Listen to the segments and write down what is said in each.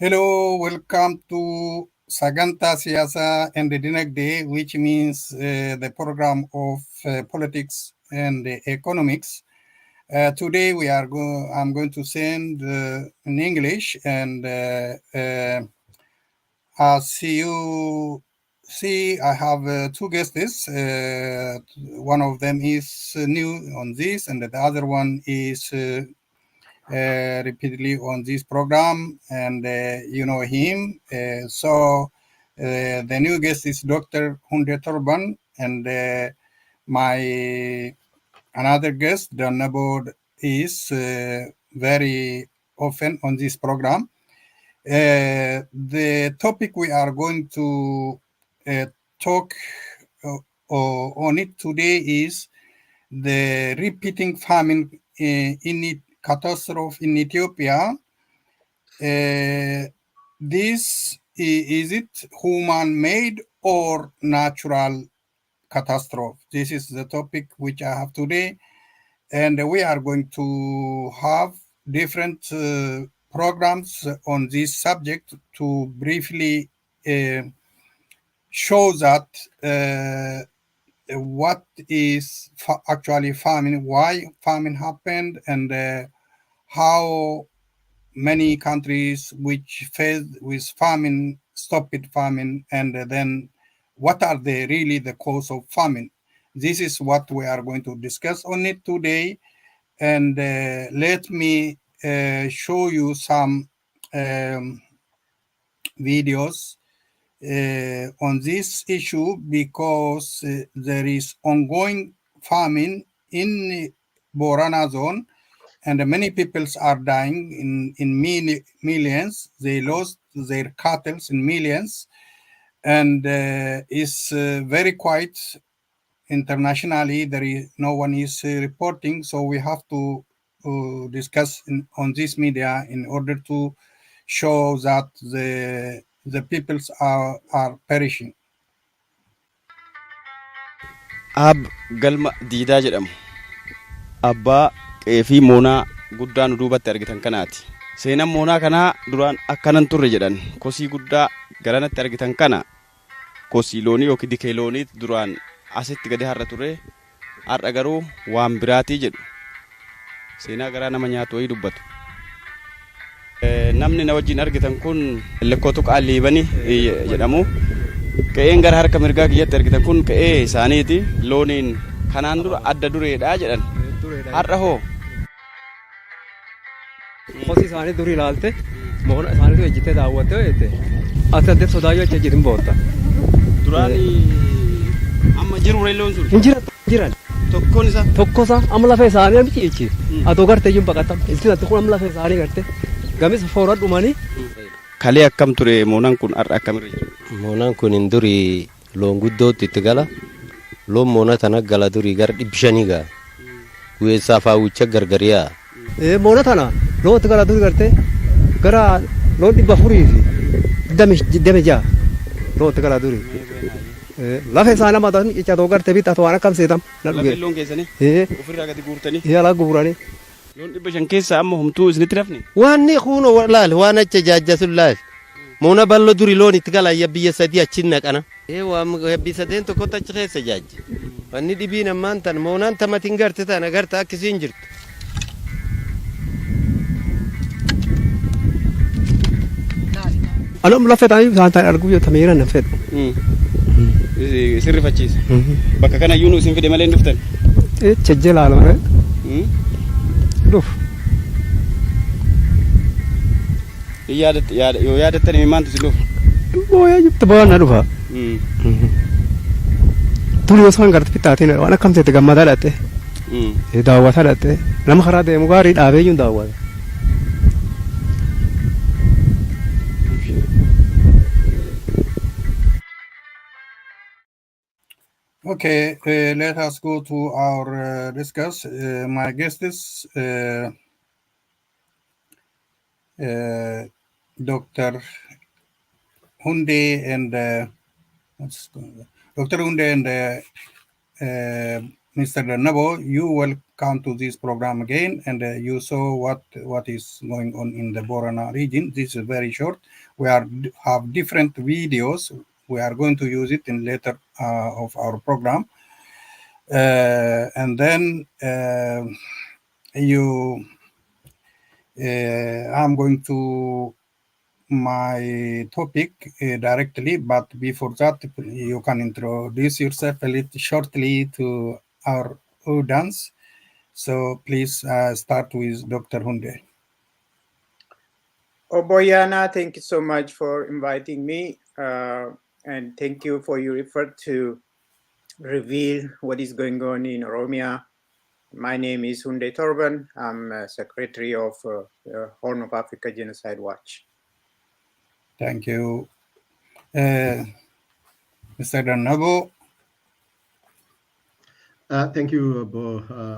Hello, welcome to Sagaanta Siyaasa-Dinagdee, which means the program of politics and economics. Today I'm going to send in English, and as you see, I have two guests. One of them is new on this, and the other one is repeatedly on this program, and you know him. The new guest is Dr. Hunde Torban, and my another guest, Dan Nabod, is very often on this program. The topic we are going to talk uh, on it today is the repeating famine catastrophe in Ethiopia. Is it human-made or natural catastrophe? This is the topic which I have today, and we are going to have different programs on this subject to briefly show that what is actually famine, why famine happened, and how many countries which faced with famine stopped famine, and then what are really the cause of famine. This is what we are going to discuss on it today, and let me show you some videos on this issue, because there is ongoing famine in Borana zone, and many peoples are dying in millions. They lost their cattle in millions, and it's very quiet internationally. There is no one is reporting, so we have to discuss on this media in order to show that the peoples are perishing. Ab galma diidaa jedhamu abbaa qeefii moonaa guddaa nu duubatti argitan kanaati. Seenaan moonaa kanaa duraan akkanan turre jedhan kosii guddaa garanatti argitan kana kosii loonii yookiin dikee loonii duraan asitti gadi har'a ture, har'a garuu waan biraatii jedhu. Seenaa garaa nama nyaatu wayii dubbatu. Namni na wajjin argitan kun lekkootu qaaliibanii jedhamu. Qe'een gara harka mirgaa kiyyatti argitan kun qe'ee isaaniiti. Looniin kanaan dura adda dureedhaa jedhan. Har'a hoo kosii isaanii durii ilaalte moona isaaniitu ejjitee daawwattee jettee ati addee sodaayyoo achi ejjitin bootta. duraan amma jiru reelloon sun Hin jiran tokkosa amma lafee isaanii amichi ichi atoo gartee iyyuu baqatam isin ati kun amma lafee isaanii garte gamis foora dhumanii. kalee akkam ture moonaan kun har'a akkamirra jiru? Moonaan kun hin durii loon guddootti itti gala. Loon moona tana gala durii gara 500 gaa. Guyeessaa faawwicha gargariyaa. Moona tana loon itti gala durii garte gara loon 400 fi 26 loon itti gala durii. Lafee isaanii amma icca atoo garte bitta atoo waan akkam seetam. Lafee loon keessanii ofirraa gadi guurtanii Yaalaa guuranii. loon 500 keessaa amma humtuu isinitti rafne? Waanni kuno laal waan acha jaajjasun laal. Moona ballo durii loon itti gala biyya sadii achi naqana. Waan biyya sadeen tokkotti achi keessa jaajja. Wanni dhibiin ammaan tan moonaan tamatiin garte tana garte akkasiin jirtu. Anam lafee isaanii arguu yoo tameera na fedhu. Sirri fachiisa. Bakka kana iyyuu nu isin fide malee hin dhuftan. Chejjee laalama dhuf. Yoo yaadattanii maantu si dhufu? Booyaa jibta boo'aa na dhufa. Tuli yoo isaan garte pittaatiin waan akkam ta'e gammadaa dhatte. Daawwataa dhatte. Nama karaa deemu gaarii dhaabee iyyuu daawwata. Okay, let us go to our discuss. My guest is Dr. Hunde and Dr. Hunde and Mr. Nabo, you welcome to this program again, and you saw what is going on in the Borana region. This is very short. We have different videos. We are going to use it in later of our program, and then I'm going to my topic directly, but before that, you can introduce yourself a little shortly to our audience. So please start with Dr. Hunde. Boyana, thank you so much for inviting me, and thank you for your effort to reveal what is going on in Oromia. My name is Hunde Torban. I'm Secretary of Horn of Africa Genocide Watch. Thank you. Mr. Danabo. Thank you,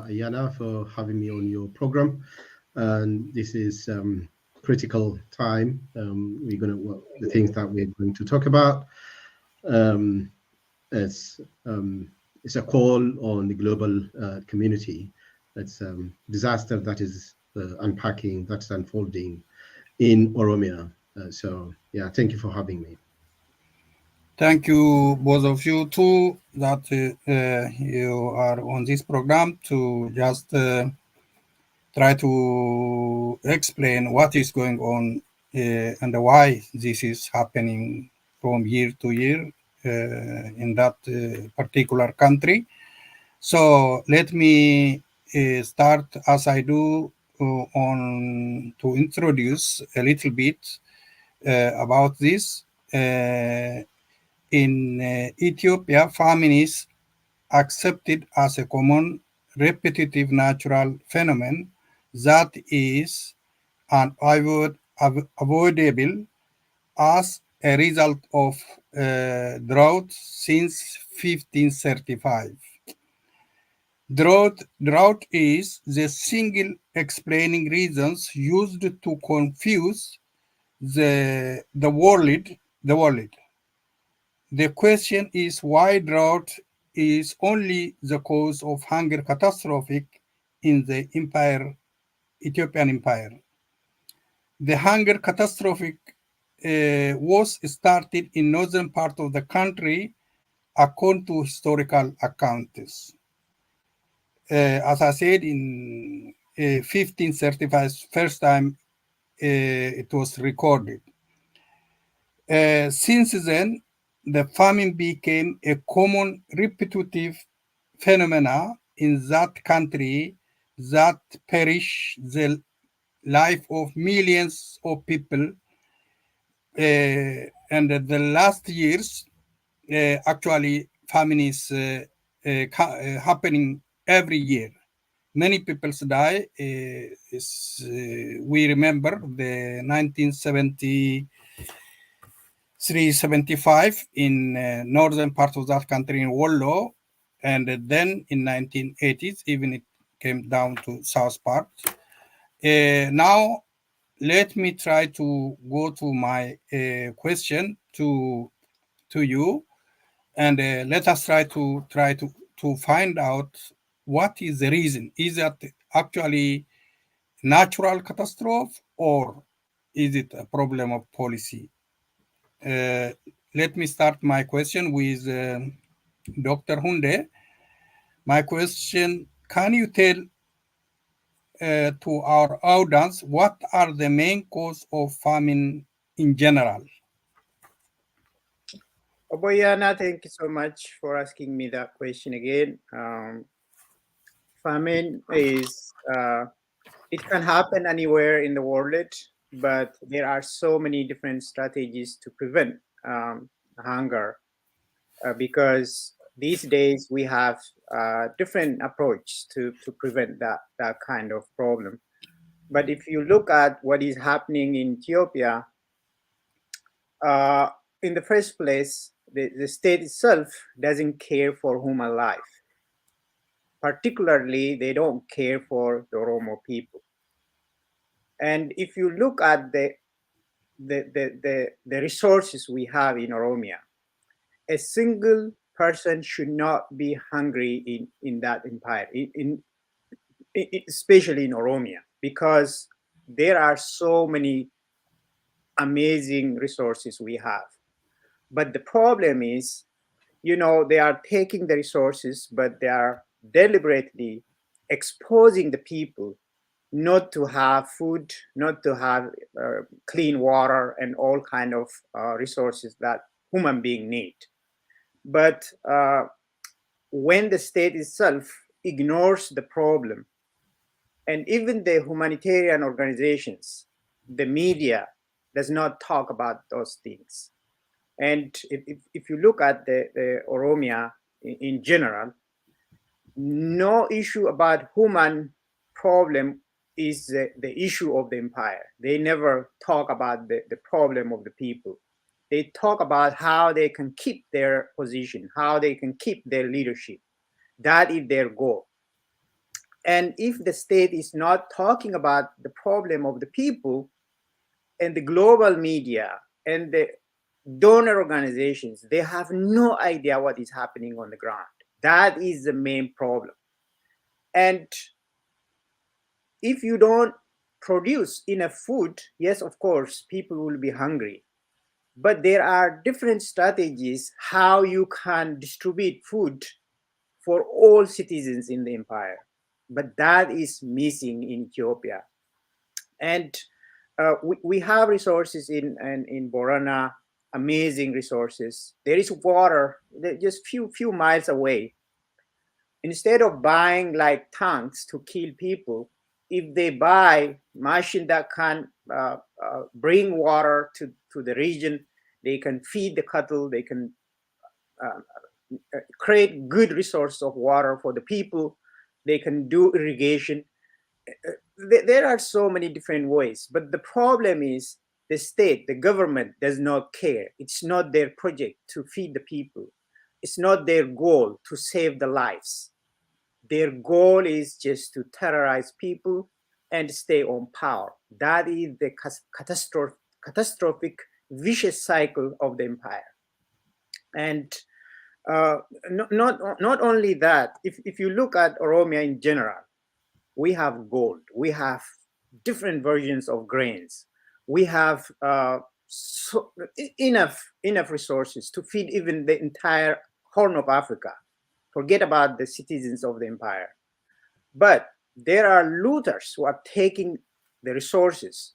Ayana, for having me on your program. And this is critical time. The things that we're going to talk about. It's a call on the global community. It's disaster that is unpacking, that's unfolding in Oromia. So yeah, thank you for having me. Thank you, both of you, too, that you are on this program to just try to explain what is going on and why this is happening from year to year in that particular country. So let me start as I do on to introduce a little bit about this. In Ethiopia, famine is accepted as a common, repetitive natural phenomenon that is unavoidable as a result of drought since 1535. Drought is the single explaining reasons used to confuse the world. The question is why drought is only the cause of hunger catastrophic in the Ethiopian empire. The hunger catastrophic was started in northern part of the country according to historical accounts. As I said, in 1535, first time it was recorded. Since then, the famine became a common repetitive phenomena in that country that perish the life of millions of people. And the last years, actually, famine is happening every year. Many people die. We remember the 1973-75 in northern part of that country in Wollo, and then in 1980s, even it came down to south part. Now, let me try to go to my question to you, and let us try to find out what is the reason. Is that actually natural catastrophe or is it a problem of policy? Let me start my question with Dr. Hunde. My question, can you tell to our audience what are the main cause of famine in general? Boyana, thank you so much for asking me that question again. Famine is, it can happen anywhere in the world, but there are so many different strategies to prevent hunger because these days we have different approach to prevent that kind of problem. But if you look at what is happening in Ethiopia, in the first place, the state itself doesn't care for human life. Particularly, they don't care for the Oromo people. And if you look at the resources we have in Oromia, a single person should not be hungry in that empire, especially in Oromia, because there are so many amazing resources we have. But the problem is, they are taking the resources, but they are deliberately exposing the people not to have food, not to have clean water, and all kind of resources that human being need. But when the state itself ignores the problem, and even the humanitarian organizations, the media does not talk about those things. And if you look at the Oromia in general, no issue about human problem is the issue of the empire. They never talk about the problem of the people. They talk about how they can keep their position, how they can keep their leadership. That is their goal. And if the state is not talking about the problem of the people, and the global media and the donor organizations, they have no idea what is happening on the ground. That is the main problem. And if you don't produce enough food, yes, of course, people will be hungry. But there are different strategies how you can distribute food for all citizens in the empire. But that is missing in Ethiopia. And we have resources in Borana, amazing resources. There is water just few miles away. Instead of buying like tanks to kill people, if they buy machine that can bring water to the region, they can feed the cattle, they can create good resource of water for the people, they can do irrigation. There are so many different ways, but the problem is the state, the government does not care. It's not their project to feed the people. It's not their goal to save the lives. Their goal is just to terrorize people and stay on power. That is the catastrophic, vicious cycle of the empire. And not only that, if you look at Oromia in general, we have gold, we have different versions of grains, we have enough resources to feed even the entire Horn of Africa. Forget about the citizens of the empire. But there are looters who are taking the resources.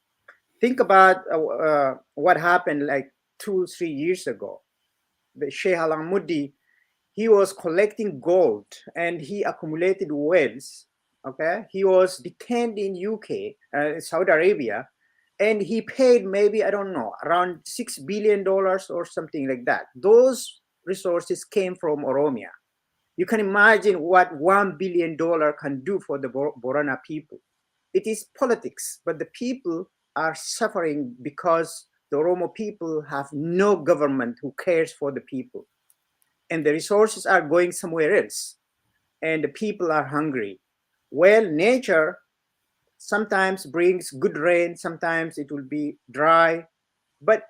Think about what happened like 2-3 years ago. The Sheikh Alamuddin, he was collecting gold and he accumulated wealth. Okay, he was detained in UK, Saudi Arabia, and he paid maybe, I don't know, around $6 billion or something like that. Those resources came from Oromia. You can imagine what $1 billion can do for the Borana people. It is politics, but the people are suffering because the Oromo people have no government who cares for the people. And the resources are going somewhere else. And the people are hungry. Well, nature sometimes brings good rain, sometimes it will be dry. But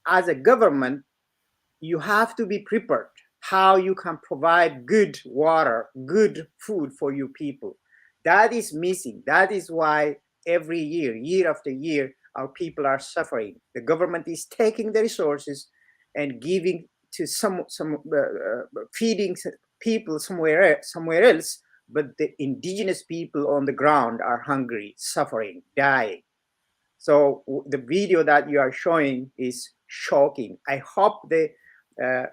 as a government, you have to be prepared how you can provide good water, good food for your people. That is missing. That is why every year after year, our people are suffering. The government is taking the resources and giving to some feeding people somewhere else, but the indigenous people on the ground are hungry, suffering, dying. So the video that you are showing is shocking. I hope the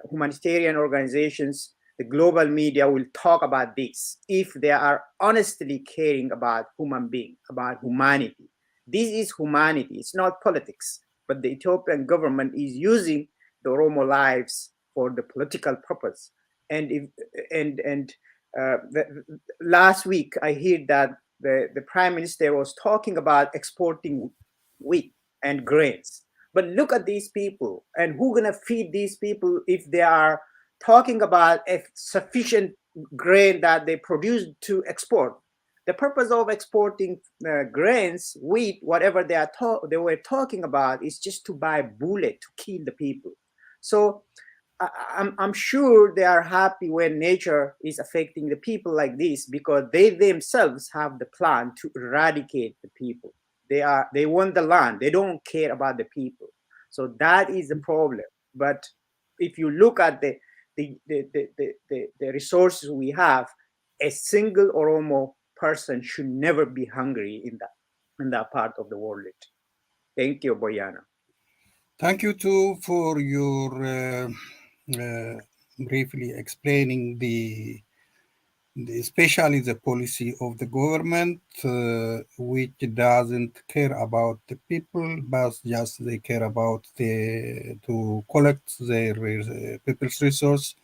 humanitarian organizations, the global media will talk about this if they are honestly caring about human being, about humanity. This is humanity. It's not politics, but the Ethiopian government is using the Oromo lives for the political purpose. And last week I heard that the prime minister was talking about exporting wheat and grains. But look at these people, and who's gonna feed these people if they are talking about a sufficient grain that they produce to export? The purpose of exporting grains, wheat, whatever they were talking about, is just to buy bullet to kill the people. So I'm sure they are happy when nature is affecting the people like this, because they themselves have the plan to eradicate the people. They want the land. They don't care about the people. So that is the problem. But if you look at the resources we have, a single Oromo person should never be hungry in that part of the world. Thank you, Boyana. Thank you too for your briefly explaining especially the policy of the government, which doesn't care about the people, but just they care about to collect their people's resource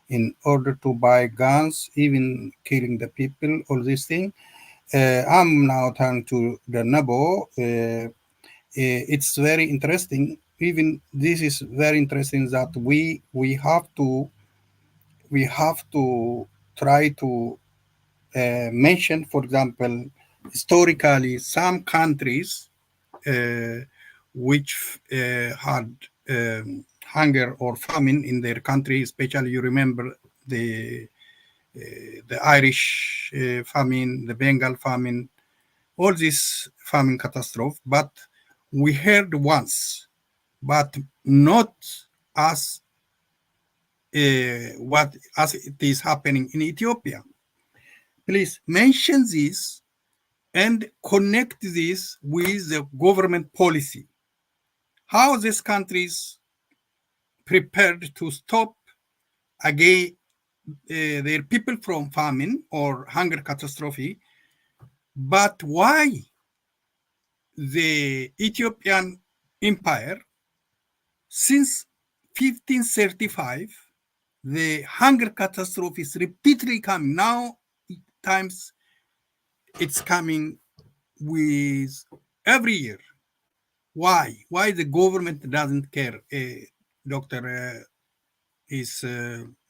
in order to buy guns, even killing the people, all these things. I'm now turning to the Nabo. It's very interesting. Even this is very interesting that we have to try to mention, for example, historically some countries uh, which had hunger or famine in their country. Especially, you remember the Irish famine, the Bengal famine, all this famine catastrophe. But we heard once, but not as what as it is happening in Ethiopia. Please mention this and connect this with the government policy. How these countries prepared to stop again their people from famine or hunger catastrophe, but why the Ethiopian empire since 1535 the hunger catastrophe is repeatedly coming. Now times it's coming with every year. Why the government doesn't care? Doctor is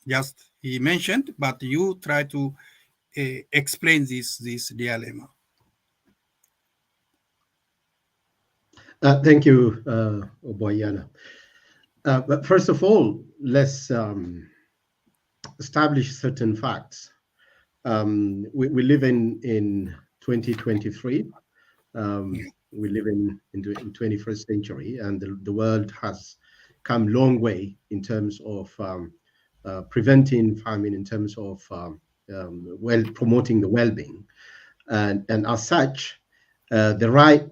just he mentioned, but you try to explain this dilemma. Thank you, Boyana. But first of all, let's establish certain facts. We live in 2023. We live in the 21st century, and the world has come a long way in terms of preventing famine, in terms of promoting the well-being, and as such, the right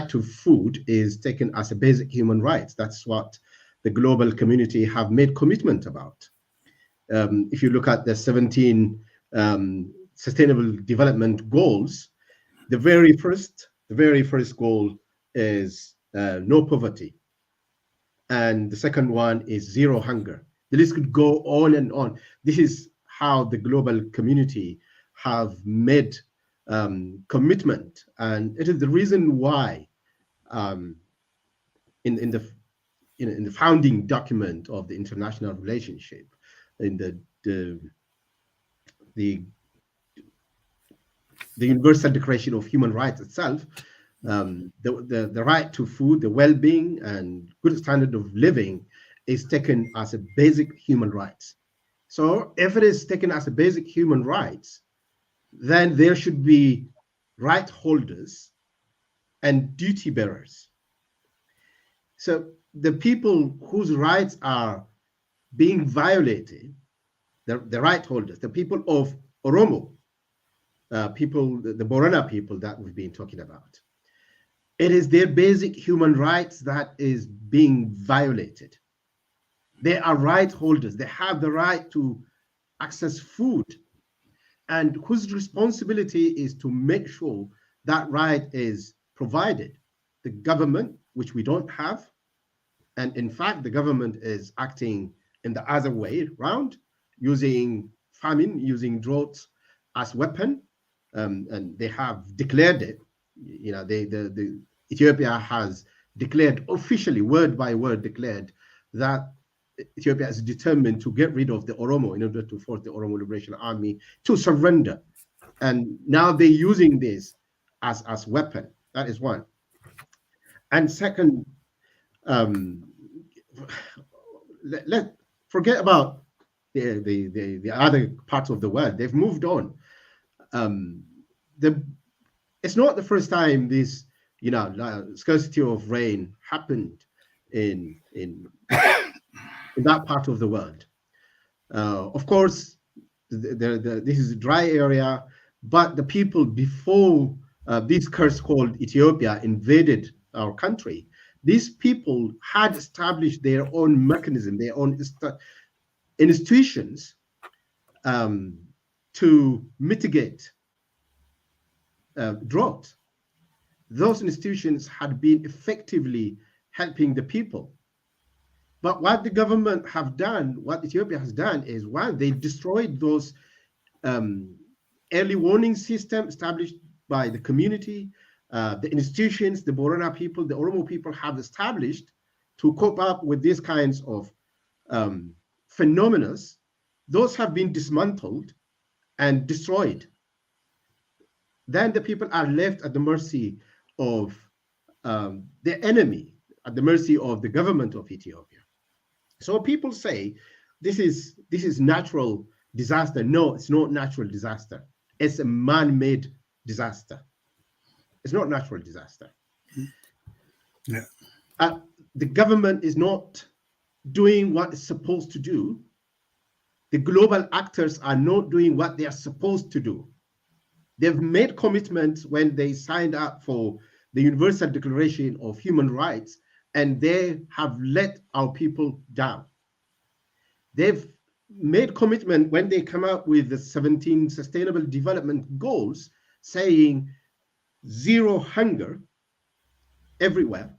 to food is taken as a basic human right. That's what the global community have made commitment about. If you look at the 17 Sustainable Development Goals, the very first goal is no poverty, and the second one is zero hunger. The list could go on and on. This is how the global community have made commitment, and it is the reason why in the founding document of the international relationship, in the Universal Declaration of Human Rights itself, the right to food, the well-being, and good standard of living is taken as a basic human rights. So if it is taken as a basic human rights, then there should be right holders and duty bearers. So the people whose rights are being violated, the right holders, the people of Oromo, people, the Borana people that we've been talking about, it is their basic human rights that is being violated. They are right holders. They have the right to access food, and whose responsibility is to make sure that right is provided. The government, which we don't have, and in fact, the government is acting in the other way around, using famine, using droughts as weapon, and they have declared it. You know, the Ethiopia has declared officially, word by word, declared that Ethiopia is determined to get rid of the Oromo in order to force the Oromo Liberation Army to surrender. And now they're using this as weapon. That is one. And second, let forget about the other parts of the world. They've moved on. It's not the first time this, scarcity of rain happened in that part of the world. Of course, this is a dry area, but the people before this curse called Ethiopia invaded our country, these people had established their own mechanism, their own institutions to mitigate drought. Those institutions had been effectively helping the people. But what the government have done, what Ethiopia has done is, one, they destroyed those early warning system established by the community, the institutions, the Borana people, the Oromo people have established to cope up with these kinds of phenomena. Those have been dismantled and destroyed. Then the people are left at the mercy of the enemy, at the mercy of the government of Ethiopia. So people say this is natural disaster. No, it's not natural disaster. It's a man-made disaster. It's not natural disaster. Yeah. The government is not doing what it's supposed to do. The global actors are not doing what they are supposed to do. They've made commitments when they signed up for the Universal Declaration of Human Rights, and they have let our people down. They've made commitment when they come up with the 17 Sustainable Development Goals, saying zero hunger everywhere.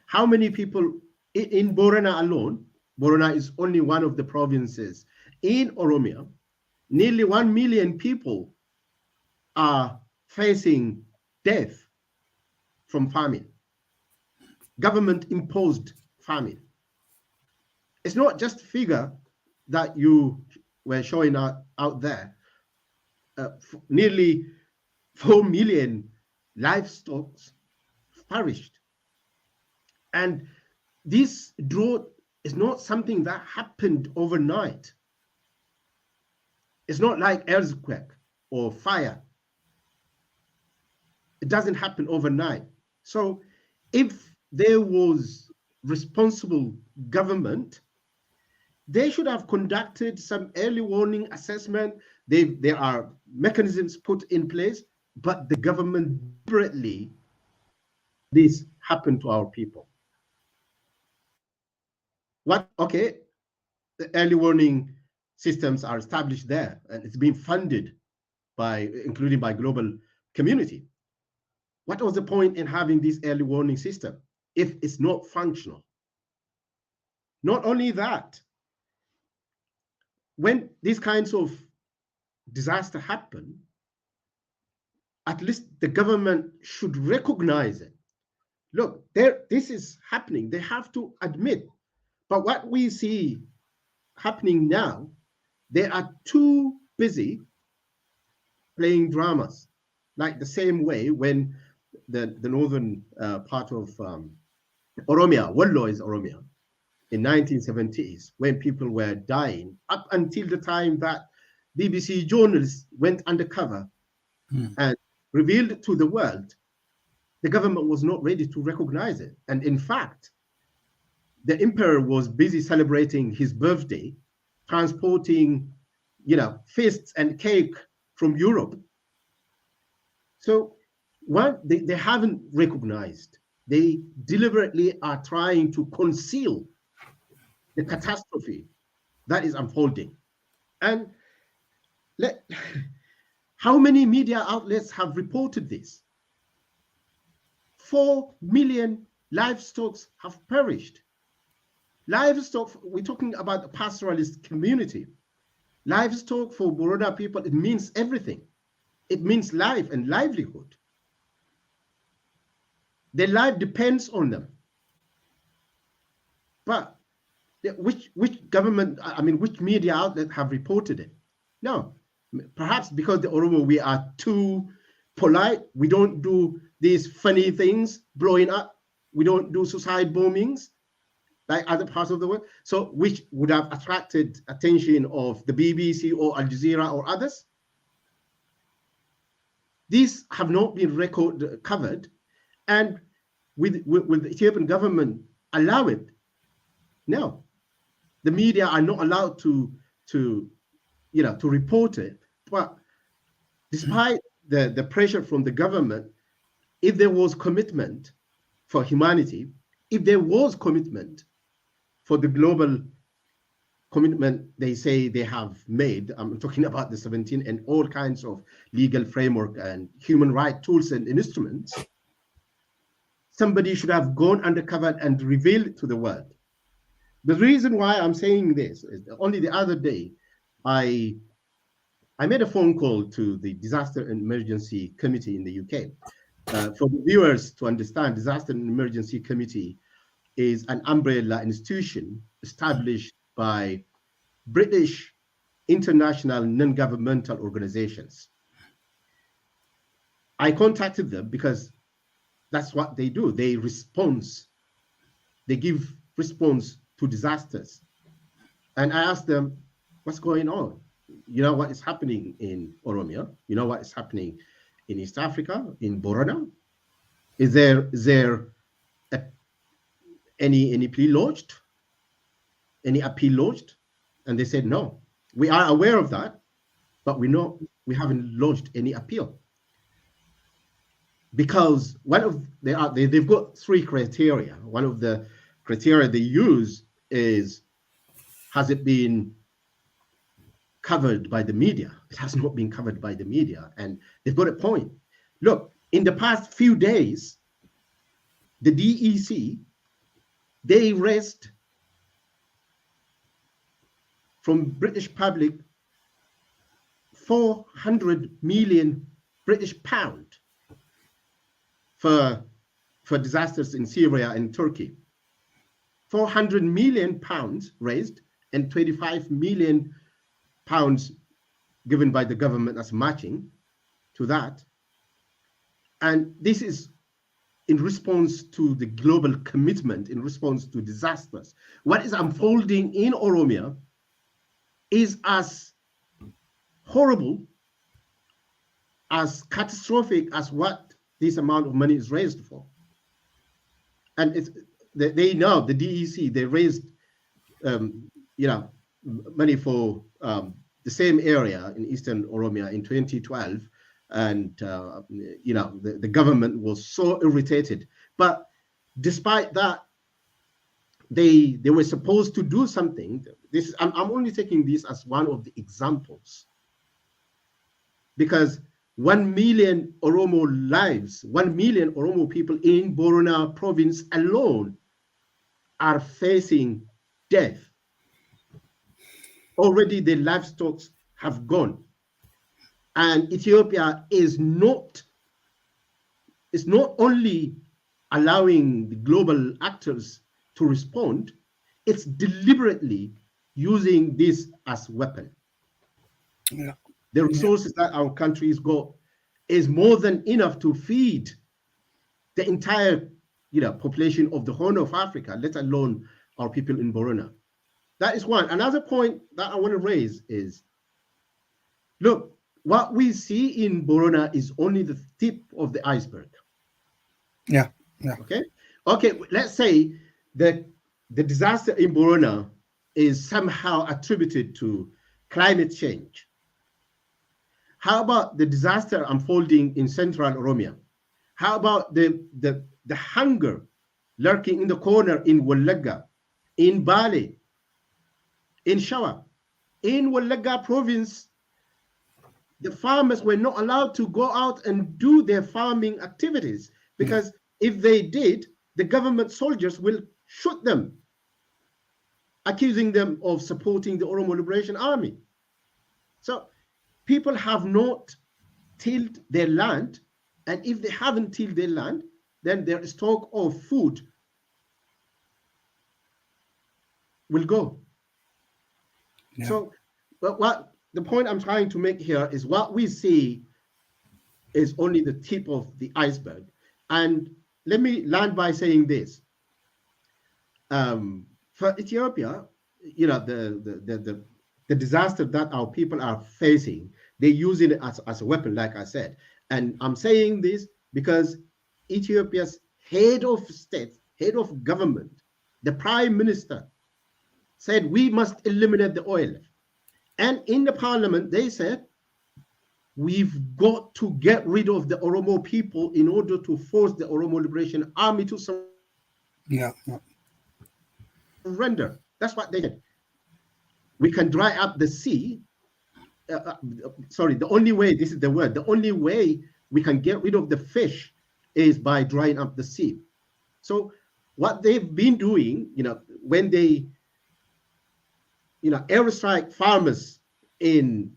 How many people in Borana alone? Borana is only one of the provinces in Oromia. Nearly 1 million people are facing death from famine, government-imposed famine. It's not just a figure that you were showing out there. Nearly 4 million livestock perished. And this drought is not something that happened overnight. It's not like earthquake or fire. It doesn't happen overnight. So if there was responsible government, they should have conducted some early warning assessment. There are mechanisms put in place, but the government deliberately this happened to our people. Okay, the early warning systems are established there, and it's being funded including by global community. What was the point in having this early warning system if it's not functional? Not only that, when these kinds of disaster happen, at least the government should recognize it. Look, this is happening. They have to admit. But what we see happening now, they are too busy playing dramas, like the same way when the northern part of Oromia, Wallo is Oromia, in 1970s, when people were dying, up until the time that BBC journalists went undercover and revealed to the world, the government was not ready to recognize it. And in fact, the emperor was busy celebrating his birthday, transporting, feasts and cake from Europe. So they haven't recognized. They deliberately are trying to conceal the catastrophe that is unfolding. And how many media outlets have reported this? 4 million livestock have perished. Livestock, we're talking about the pastoralist community. Livestock for Borona people, it means everything. It means life and livelihood. Their life depends on them. But which government, which media outlet have reported it? No, perhaps because the Oromo, we are too polite. We don't do these funny things, blowing up. We don't do suicide bombings. like other parts of the world. So which would have attracted attention of the BBC or Al Jazeera or others. These have not been covered, and will the Ethiopian government allow it? No, the media are not allowed to report it. But despite the pressure from the government, if there was commitment for humanity, if there was commitment for the global commitment they say they have made, I'm talking about the 17 and all kinds of legal framework and human rights tools and instruments, somebody should have gone undercover and revealed to the world. The reason why I'm saying this is only the other day, I made a phone call to the Disaster and Emergency Committee in the UK. For the viewers to understand, Disaster and Emergency Committee is an umbrella institution established by British international non-governmental organizations. I contacted them because that's what they do. They give response to disasters. And I asked them, what's going on? You know what is happening in Oromia? You know what is happening in East Africa, in Borona? Is there any plea lodged? Any appeal lodged? And they said, no, we are aware of that, but we haven't lodged any appeal. Because they've got 3 criteria. One of the criteria they use is, has it been covered by the media? It has not been covered by the media. And they've got a point. Look, in the past few days, the DEC, they raised from British public 400 million British pound for disasters in Syria and Turkey. 400 million pounds raised and 25 million pounds given by the government as matching to that. And this is in response to the global commitment, in response to disasters. What is unfolding in Oromia is as horrible, as catastrophic as what this amount of money is raised for. And they know, the DEC, they raised money for the same area in Eastern Oromia in 2012. And the government was so irritated. But despite that, they were supposed to do something. I'm only taking this as one of the examples, because 1 million Oromo lives, 1 million Oromo people in Borona province alone are facing death. Already the livestock have gone. And Ethiopia is not only allowing the global actors to respond, it's deliberately using this as weapon. Yeah. The resources that our countries got is more than enough to feed the entire population of the Horn of Africa, let alone our people in Borona. That is one. Another point that I want to raise is, look, what we see in Borona is only the tip of the iceberg. Yeah. Okay. Let's say that the disaster in Borona is somehow attributed to climate change. How about the disaster unfolding in central Oromia? How about the hunger lurking in the corner in Wolaga, in Bale, in Shawa? In Wolaga province, the farmers were not allowed to go out and do their farming activities, because if they did, the government soldiers will shoot them, accusing them of supporting the Oromo Liberation Army. So people have not tilled their land, and if they haven't tilled their land, then their stock of food will go. Yeah. So, but what the point I'm trying to make here is, what we see is only the tip of the iceberg. And let me land by saying this. for Ethiopia, you know, the disaster that our people are facing, they use it as a weapon, like I said. And I'm saying this because Ethiopia's head of state, head of government, the prime minister, said we must eliminate the oil. And in the parliament, they said, we've got to get rid of the Oromo people in order to force the Oromo Liberation Army to surrender. That's what they said. We can dry up the sea. Sorry, the only way, this is the word, the only way we can get rid of the fish is by drying up the sea. So what they've been doing, you know, when they, you know, airstrike farmers in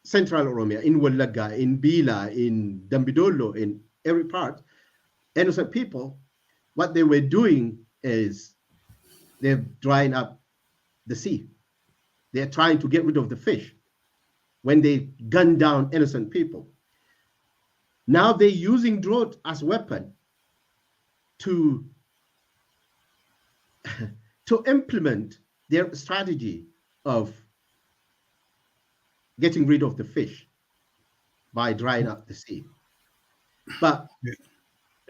Central Oromia, in Walaga, in Bila, in Dambidolo, in every part, innocent people, what they were doing is they're drying up the sea. They're trying to get rid of the fish when they gun down innocent people. Now they're using drought as a weapon to implement their strategy of getting rid of the fish by drying up the sea. But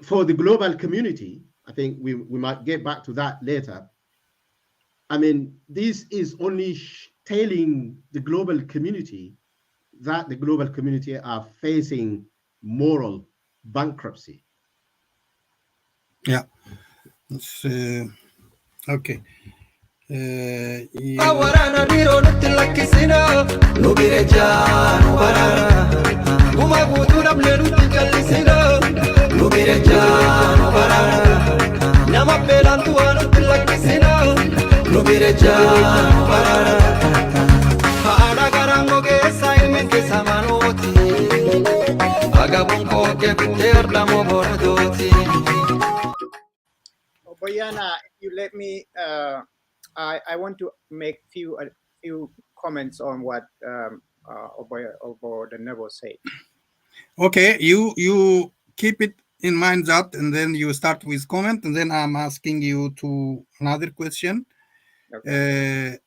for the global community, I think we might get back to that later. I mean, this is only telling the global community that the global community are facing moral bankruptcy. Yeah. Okay. Boyana, if you let me, I want to make a few comments on what Obo the Nebo said. Okay, you keep it in mind that, and then you start with comment, and then I'm asking you to another question. Okay.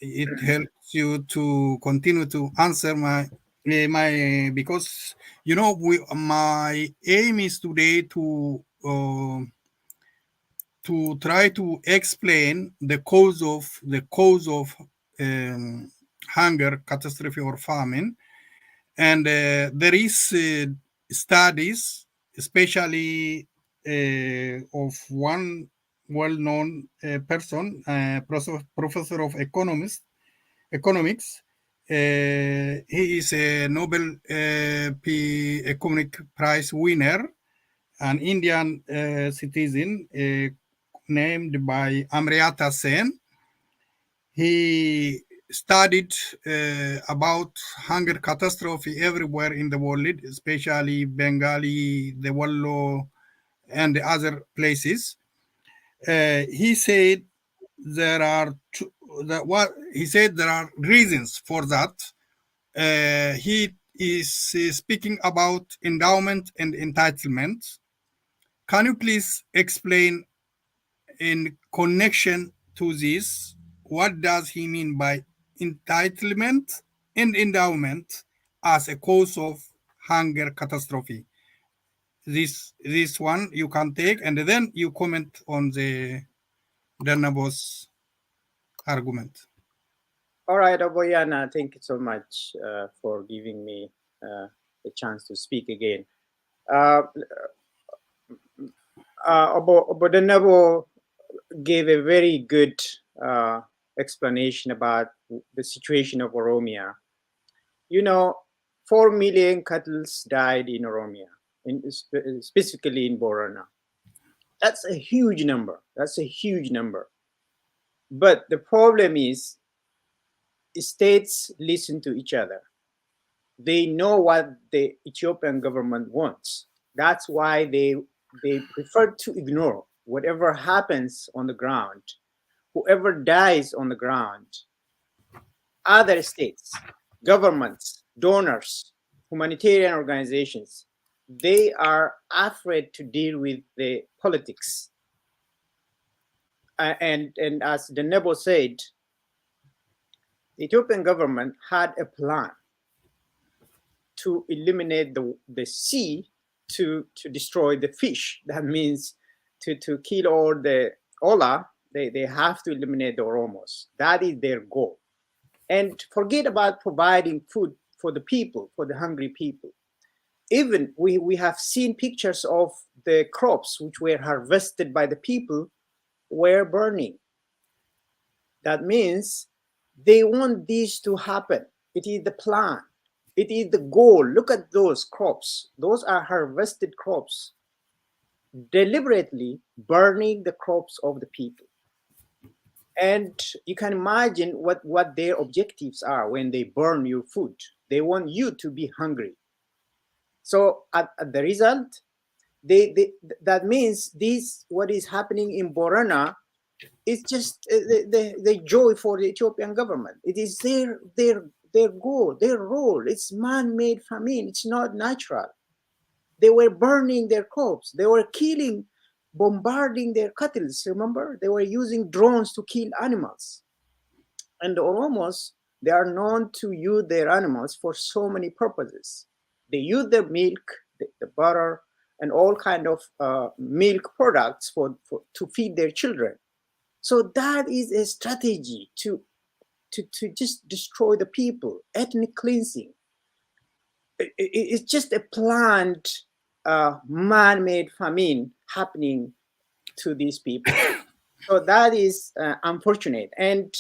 It helps you to continue to answer my because you know my aim is today to try to explain the cause of hunger, catastrophe, or famine. And there is studies, especially of one well-known person, professor of economics. He is a Nobel Economic Prize winner, an Indian citizen named by Amrita Sen. He studied about hunger catastrophe everywhere in the world, especially Bengali, the Wallo, and the other places. He said there are there are reasons for that. He is speaking about endowment and entitlement. Can you please explain in connection to this, what does he mean by entitlement and endowment as a cause of hunger catastrophe? This one you can take, and then you comment on the Danabo's argument. All right, Oboyana, thank you so much for giving me the chance to speak again. Obo Danabo gave a very good explanation about the situation of Oromia. You know, 4 million cattle died in Oromia, specifically in Borana. That's a huge number. That's a huge number. But the problem is, states listen to each other. They know what the Ethiopian government wants. That's why they prefer to ignore whatever happens on the ground, whoever dies on the ground. Other states, governments, donors, humanitarian organizations, they are afraid to deal with the politics. And as the Nebo said, the Ethiopian government had a plan to eliminate the sea, to destroy the fish. That means to kill all the Ola, they have to eliminate the Oromos. That is their goal. And forget about providing food for the people, for the hungry people. Even we have seen pictures of the crops which were harvested by the people were burning. That means they want this to happen. It is the plan. It is the goal. Look at those crops. Those are harvested crops, deliberately burning the crops of the people. And you can imagine what their objectives are when they burn your food. They want you to be hungry. So at the result, that means this, what is happening in Borana, is just the joy for the Ethiopian government. It is their goal, their role. It's man-made famine. It's not natural. They were burning their crops. They were killing, bombarding their cattle. Remember, they were using drones to kill animals. And the Oromos, they are known to use their animals for so many purposes. They use the milk, the butter, and all kind of milk products to feed their children. So that is a strategy to just destroy the people, ethnic cleansing. It's just a planned, man-made famine happening to these people. So that is unfortunate. And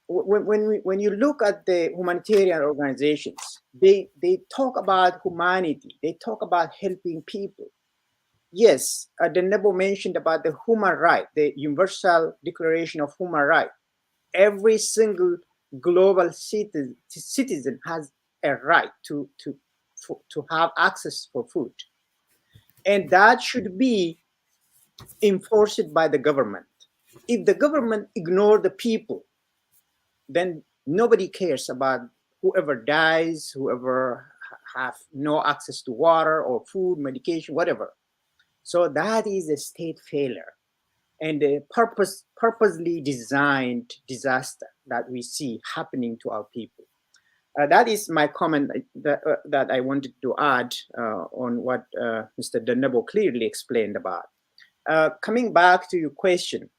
when you look at the humanitarian organizations, they talk about humanity. They talk about helping people. Yes, the Nebo mentioned about the human right, the Universal Declaration of Human Rights. Every single global citizen has a right to have access for food. And that should be enforced by the government. If the government ignores the people, then nobody cares about whoever dies, whoever have no access to water or food, medication, whatever. So that is a state failure and a purposely designed disaster that we see happening to our people. That is my comment that I wanted to add on what Mr. Denebo clearly explained about. Coming back to your question,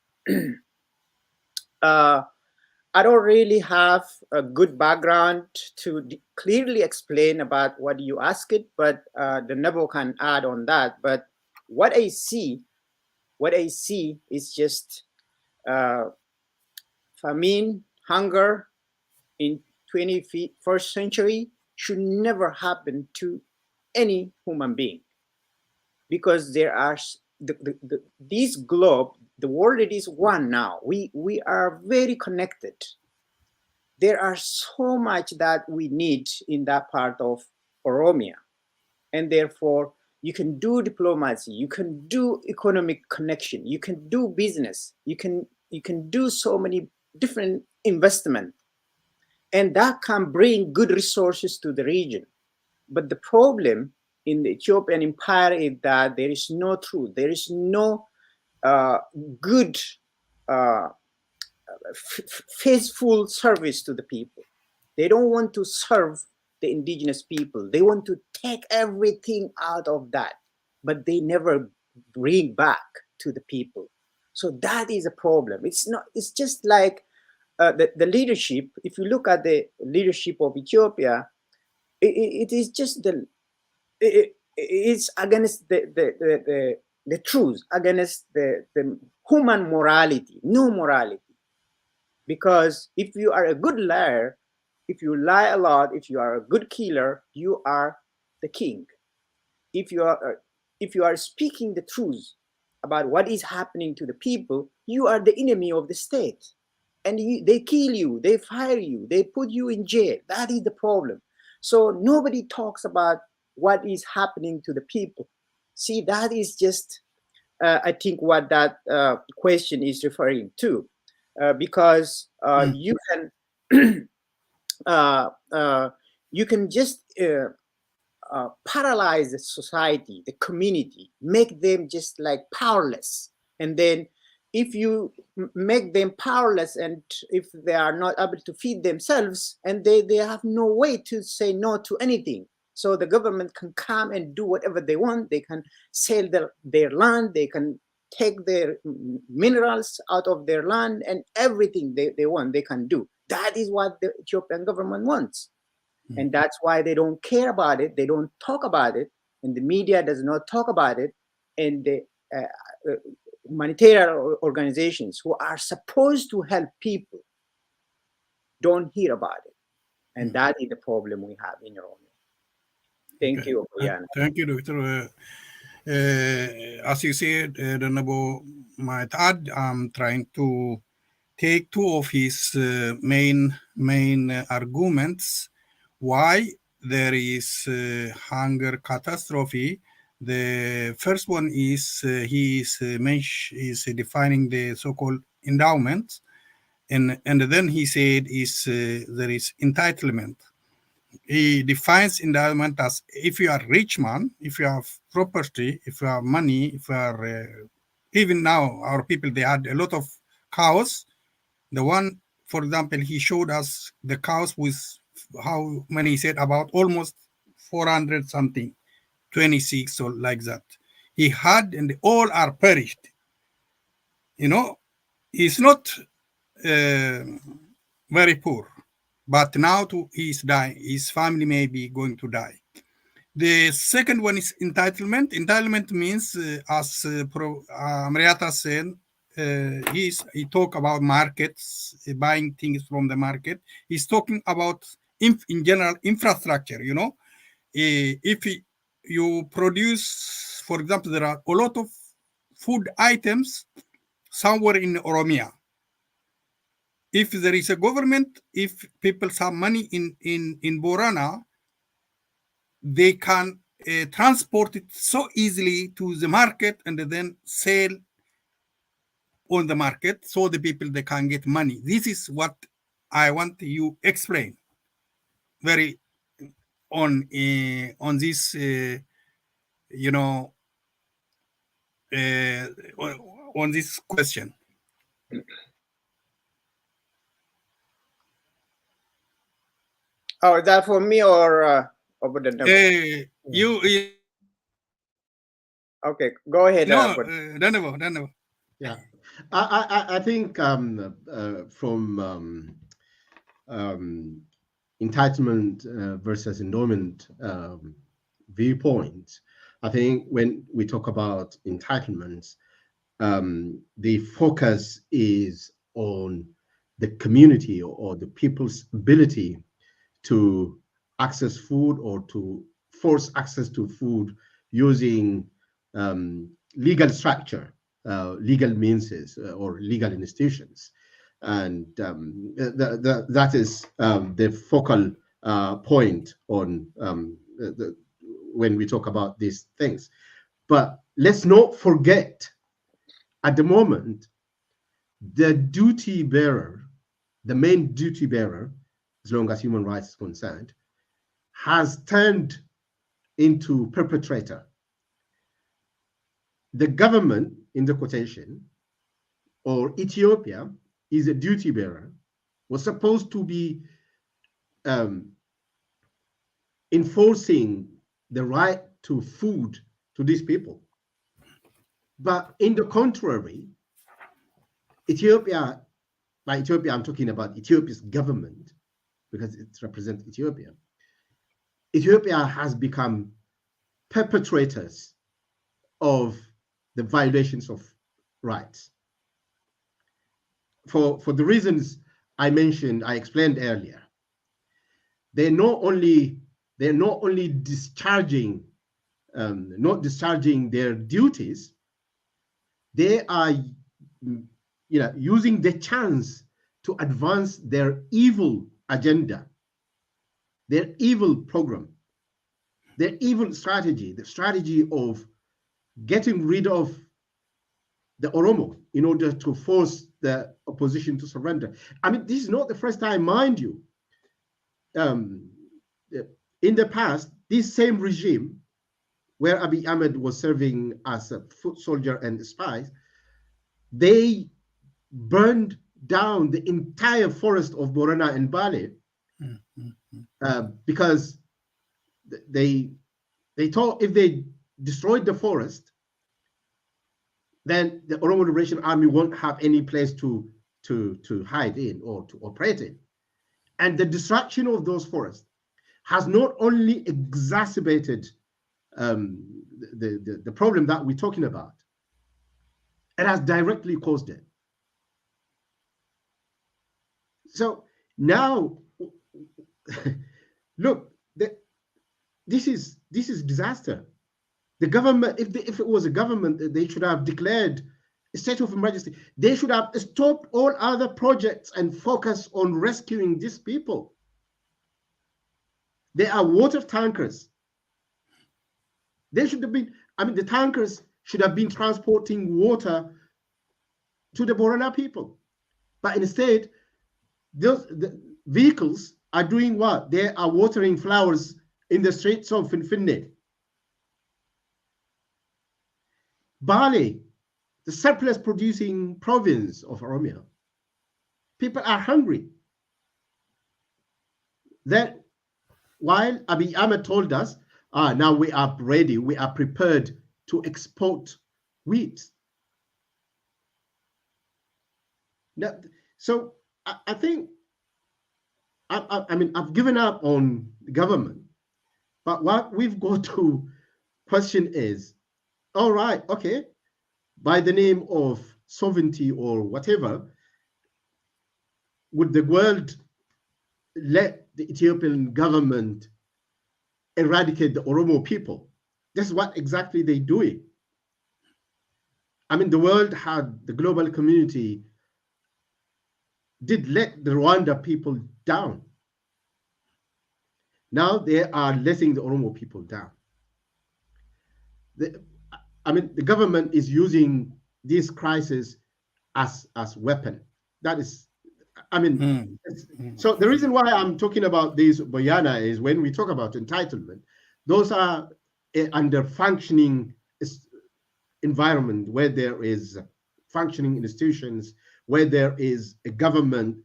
I don't really have a good background to clearly explain about what you asked, but Denebo can add on that. But what I see is just famine, hunger in 21st century should never happen to any human being, because there are this globe, the world, it is one now. We are very connected. There are so much that we need in that part of Oromia, and therefore you can do diplomacy, you can do economic connection, you can do business, you can do so many different investment, and that can bring good resources to the region. But the problem in the Ethiopian empire is that there is no truth, there is no good faithful service to the people. They don't want to serve the indigenous people. They want to take everything out of that, but they never bring back to the people. So that is a problem. It's not. It's just like the leadership. If you look at the leadership of Ethiopia, it is just it's against the truth, against the human morality, no morality. Because if you are a good liar, if you lie a lot, if you are a good killer, you are the king. If you are speaking the truth about what is happening to the people, you are the enemy of the state, and they kill you, they fire you, they put you in jail. That is the problem. So nobody talks about what is happening to the people. See, that is just I think what that question is referring to. Because you can you can just paralyze the society, the community, make them just like powerless, and then if you make them powerless, and if they are not able to feed themselves, and they have no way to say no to anything, so the government can come and do whatever they want. They can sell their land, they can take their minerals out of their land, and everything they want, they can do. That is what the Ethiopian government wants. And that's why they don't care about it. They don't talk about it. And the media does not talk about it. And the humanitarian organizations who are supposed to help people don't hear about it. And that is the problem we have in Rome. Thank you, Oyana. Thank you, Doctor. As you said, Honorable might add, I'm trying to take two of his main arguments why there is hunger catastrophe. The first one is he is defining the so-called endowment, and then he said there is entitlement. He defines endowment as if you are a rich man, if you have property, if you have money, if you are even now our people, they had a lot of cows. The one, for example, he showed us the cows with how many, he said about almost 400 something, 26 or like that. He had, and all are perished. You know, he's not very poor, but now he's dying. His family may be going to die. The second one is entitlement. Entitlement means, as Mariata said, he talk about markets, buying things from the market. He's talking about in general infrastructure. You know, if you produce, for example, there are a lot of food items somewhere in Oromia. If there is a government, if people have money in Borana, they can transport it so easily to the market and then sell on the market, so the people, they can get money. This is what I want you explain very on this you know on this question. Oh, is that for me or over the You okay, go ahead. no, Danabo. Yeah, I think from entitlement versus endowment viewpoint, I think when we talk about entitlements, the focus is on the community or the people's ability to access food or to force access to food using legal structure, legal means or legal institutions. And that is the focal point on when we talk about these things. But let's not forget, at the moment, the duty bearer, the main duty bearer, as long as human rights is concerned, has turned into perpetrator. The government, in the quotation, or Ethiopia, is a duty bearer, was supposed to be enforcing the right to food to these people. But in the contrary, Ethiopia, by Ethiopia, I'm talking about Ethiopia's government, because it represents Ethiopia. Ethiopia has become perpetrators of the violations of rights. For the reasons I mentioned, I explained earlier, they're not only discharging, not discharging their duties, they are, using the chance to advance their evil agenda, their evil program, their evil strategy, the strategy of getting rid of the Oromo in order to force the opposition to surrender. I mean, this is not the first time, mind you. In the past, this same regime, where Abiy Ahmed was serving as a foot soldier and spy, they burned down the entire forest of Borana and Bale because they thought if they destroyed the forest, then the Oromo Liberation Army won't have any place to hide in or to operate in. And the destruction of those forests has not only exacerbated the problem that we're talking about, it has directly caused it. So now, look, this is disaster. The government, if it was a government, they should have declared a state of emergency. They should have stopped all other projects and focus on rescuing these people. They are water tankers. They should have been, the tankers should have been transporting water to the Borana people. But instead, the vehicles are doing what? They are watering flowers in the streets of Finfinne. Bali, the surplus producing province of Oromia, people are hungry. That while Abiy Ahmed told us, now we are ready, we are prepared to export wheat. Now, so I think, I've given up on the government, but what we've got to question is, all right, okay, by the name of sovereignty or whatever, would the world let the Ethiopian government eradicate the Oromo people? That's what exactly they're doing. The world had, the global community did let the Rwanda people down. Now they are letting the Oromo people down. The government is using this crisis as weapon. That is, so the reason why I'm talking about this, Boyana, is when we talk about entitlement, those are under functioning environment where there is functioning institutions, where there is a government.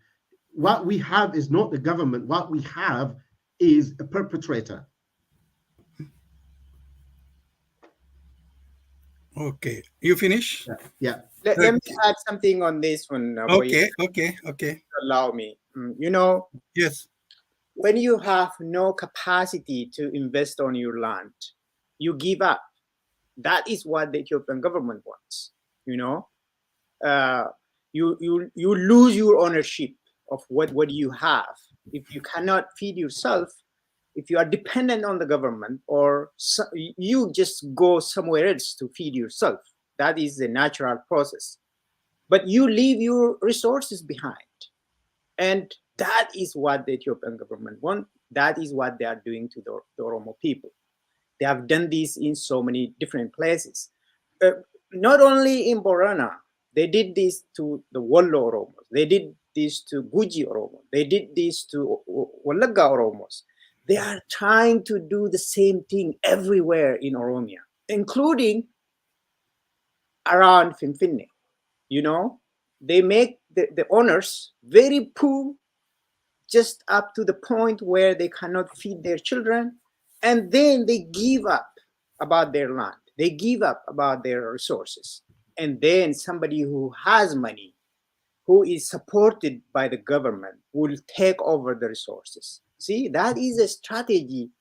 What we have is not the government. What we have is a perpetrator. Okay, you finish? Yeah. Let me add something on this one. Okay. Allow me. Yes. When you have no capacity to invest on your land, you give up. That is what the Ethiopian government wants. You lose your ownership of what you have. If you cannot feed yourself, if you are dependent on the government, or you just go somewhere else to feed yourself. That is the natural process. But you leave your resources behind. And that is what the Ethiopian government wants. That is what they are doing to the Oromo people. They have done this in so many different places. Not only in Borana, they did this to the Wollo Oromos. They did this to Guji Oromos. They did this to Walaga Oromos. They are trying to do the same thing everywhere in Oromia, including around Finfinne. They make the owners very poor, just up to the point where they cannot feed their children, and then they give up about their land. They give up about their resources. And then somebody who has money, who is supported by the government, will take over the resources. See, that is a strategy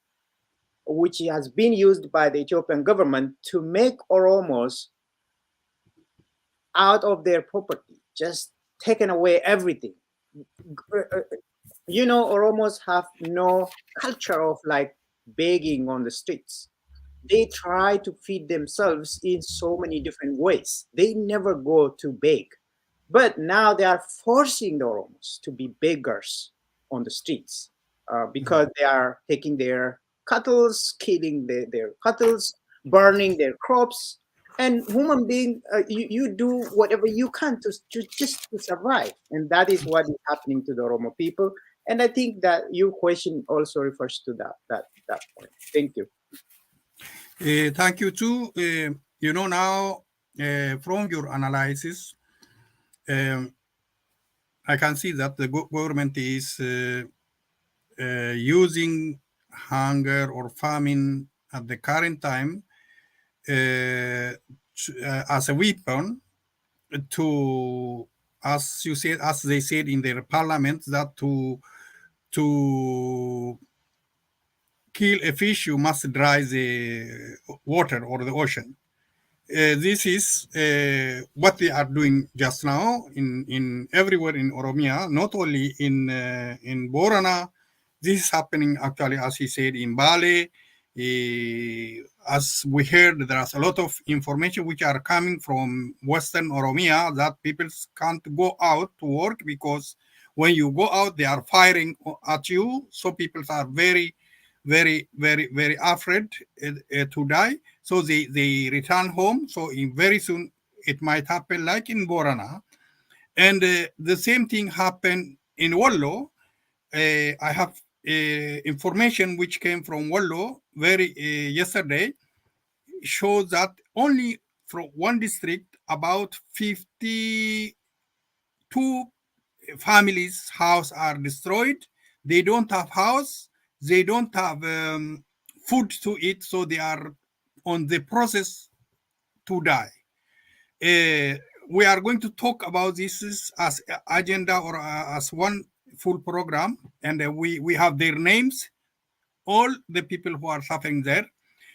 which has been used by the Ethiopian government to make Oromos out of their property, just taken away everything. Oromos have no culture of begging on the streets. They try to feed themselves in so many different ways. They never go to beg. But now they are forcing the Oromos to be beggars on the streets because they are taking their cattle, killing their cattle, burning their crops. And human being, you do whatever you can to just to survive. And that is what is happening to the Oromo people. And I think that your question also refers to that point. Thank you. Thank you too. Now, from your analysis, I can see that the government is using hunger or famine at the current time as a weapon to, as you said, as they said in their parliament, that to kill a fish, you must dry the water or the ocean. This is what they are doing just now in everywhere in Oromia, not only in Borana. This is happening actually, as he said, in Bali. As we heard, there's a lot of information which are coming from Western Oromia that people can't go out to work because when you go out, they are firing at you. So people are very, very, very, very afraid to die. So they return home. So in very soon it might happen like in Borana. And the same thing happened in Wallo. I have information which came from Wallo very yesterday shows that only from one district about 52 families' house are destroyed. They don't have house. They don't have food to eat, so they are on the process to die. We are going to talk about this as agenda or as one full program, and we have their names, all the people who are suffering there.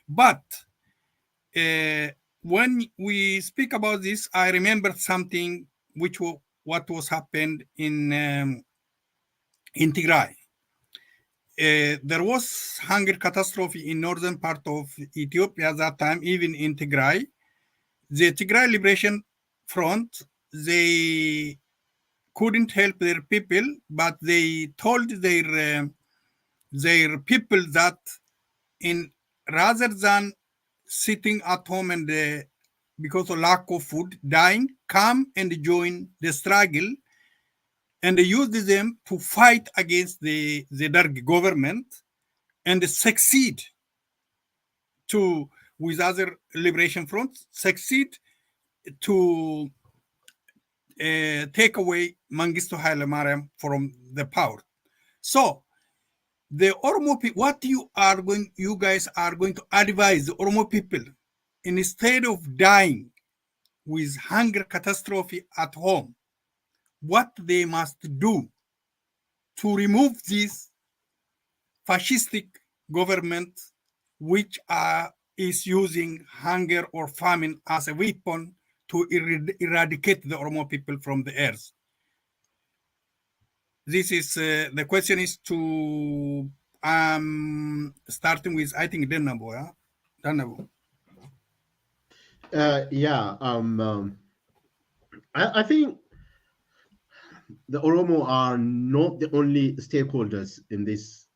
But when we speak about this, I remembered something which what was happened in Tigray. There was hunger catastrophe in northern part of Ethiopia at that time, even in Tigray. The Tigray Liberation Front, they couldn't help their people, but they told their people that in rather than sitting at home and because of lack of food, dying, come and join the struggle and use them to fight against the Darg government and succeed to, with other liberation fronts, succeed to take away Mengistu Haile Mariam from the power. So the Oromo people, what you guys are going to advise the Oromo people, instead of dying with hunger catastrophe at home, what they must do to remove this fascistic government which is using hunger or famine as a weapon to eradicate the Oromo people from the earth. This is the question is to starting with, I think, Denabo. Yeah? Denabo. I think the Oromo are not the only stakeholders in this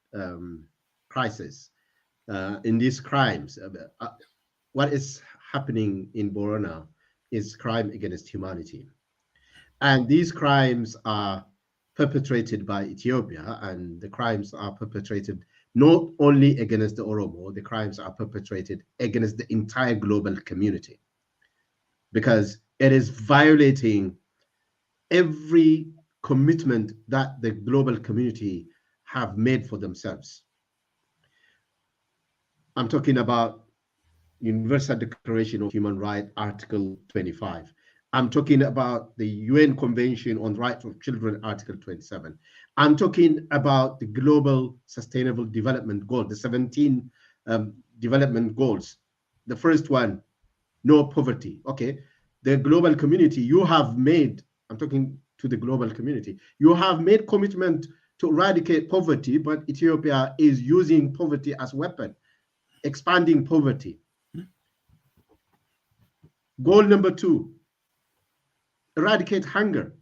crisis, in these crimes. What is happening in Borona is crime against humanity. And these crimes are perpetrated by Ethiopia, and the crimes are perpetrated not only against the Oromo, the crimes are perpetrated against the entire global community, because it is violating every commitment that the global community have made for themselves. I'm talking about Universal Declaration of Human Rights, Article 25. I'm talking about the UN Convention on Rights of Children, Article 27. I'm talking about the Global Sustainable Development Goal, the 17 development goals. The first one, no poverty. Okay, the global community, you have made, I'm talking to the global community, you have made commitment to eradicate poverty, but Ethiopia is using poverty as a weapon, expanding poverty. Goal number 2, eradicate hunger.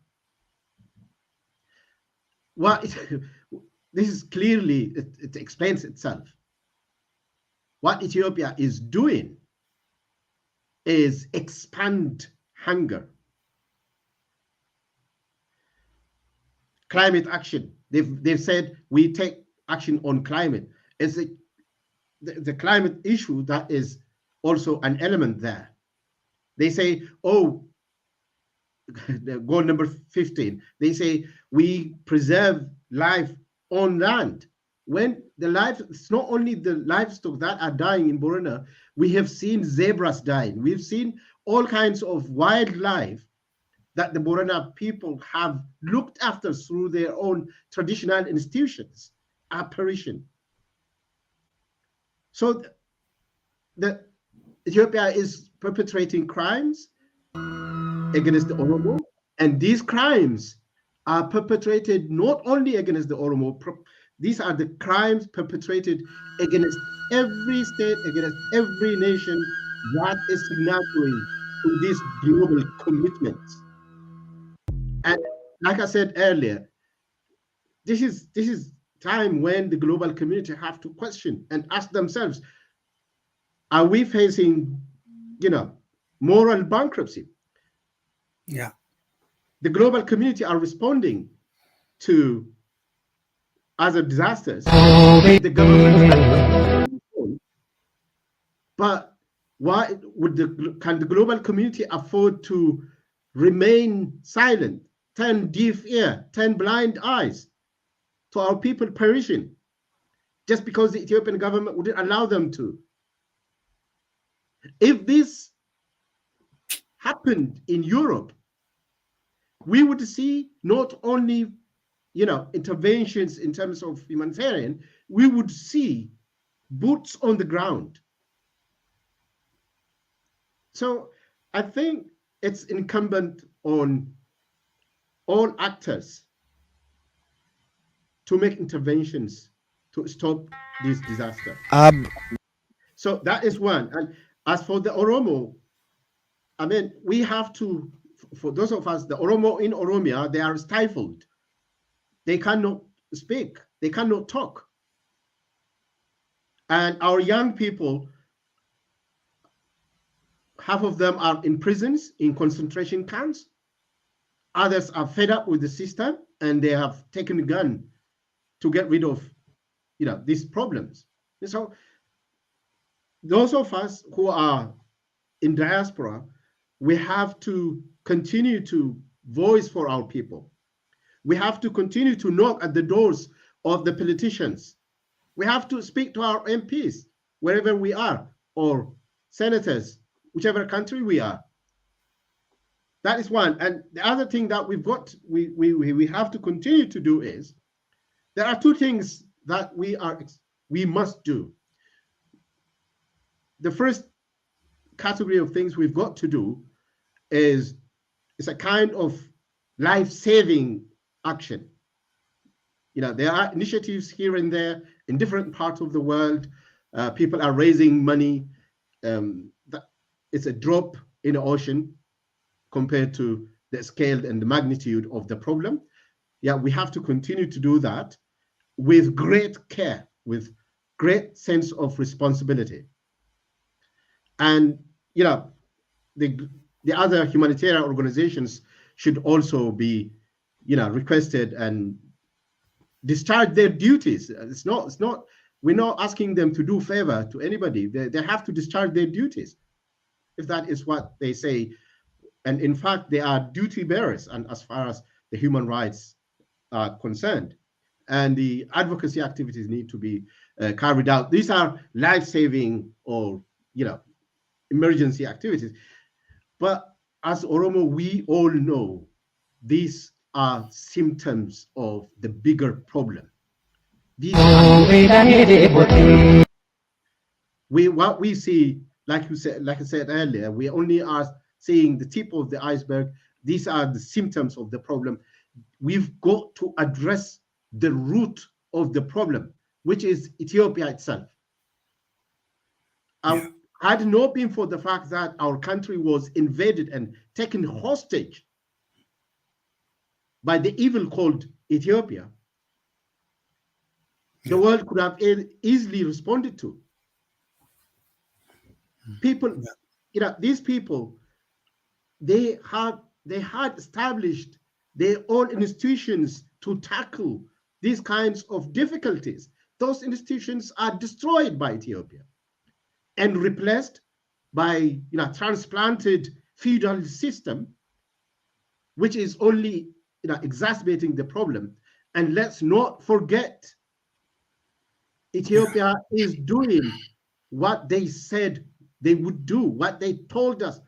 Well, this is clearly, it explains itself. What Ethiopia is doing is expand hunger. Climate action. They've said we take action on climate. It's the climate issue that is also an element there. They say, oh, the goal number 15, they say we preserve life on land. When the life, it's not only the livestock that are dying in Borona, we have seen zebras dying. We've seen all kinds of wildlife that the Borana people have looked after through their own traditional institutions are perishing. So the Ethiopia is perpetrating crimes against the Oromo, and these crimes are perpetrated not only against the Oromo, these are the crimes perpetrated against every state, against every nation that is signatory to these global commitments. And like I said earlier, this is time when the global community have to question and ask themselves, are we facing, moral bankruptcy? Yeah. The global community are responding to other disasters. The government, but why can the global community afford to remain silent, turn deaf ear, turn blind eyes to our people perishing just because the Ethiopian government wouldn't allow them to? If this happened in Europe, we would see not only interventions in terms of humanitarian, we would see boots on the ground. So I think it's incumbent on all actors to make interventions to stop this disaster. So that is one. And as for the Oromo, I mean, we have to, for those of us, the Oromo in Oromia, they are stifled. They cannot speak. They cannot talk. And our young people, half of them are in prisons, in concentration camps. Others are fed up with the system, and they have taken a gun to get rid of, these problems. And so those of us who are in diaspora, we have to continue to voice for our people. We have to continue to knock at the doors of the politicians. We have to speak to our MPs, wherever we are, or senators, whichever country we are. That is one. And the other thing that we have to continue to do is, there are two things that we must do. The first category of things we've got to do is a kind of life-saving action. There are initiatives here and there in different parts of the world. People are raising money. It's a drop in the ocean compared to the scale and the magnitude of the problem. Yeah, we have to continue to do that with great care, with great sense of responsibility. And the other humanitarian organizations should also be requested and discharge their duties. It's not we're not asking them to do favor to anybody. They have to discharge their duties, if that is what they say. And in fact, they are duty bearers, and as far as the human rights are concerned, and the advocacy activities need to be carried out. These are life-saving or emergency activities. But as Oromo, we all know these are symptoms of the bigger problem. These what we see, like I said earlier, we only are seeing the tip of the iceberg. These are the symptoms of the problem. We've got to address the root of the problem, which is Ethiopia itself. Had it not been for the fact that our country was invaded and taken hostage by the evil called Ethiopia, the world could have easily responded to. People, these people, they had established their own institutions to tackle these kinds of difficulties. Those institutions are destroyed by Ethiopia and replaced by transplanted feudal system which is only exacerbating the problem. And let's not forget, Ethiopia is doing what they said they would do, what they told us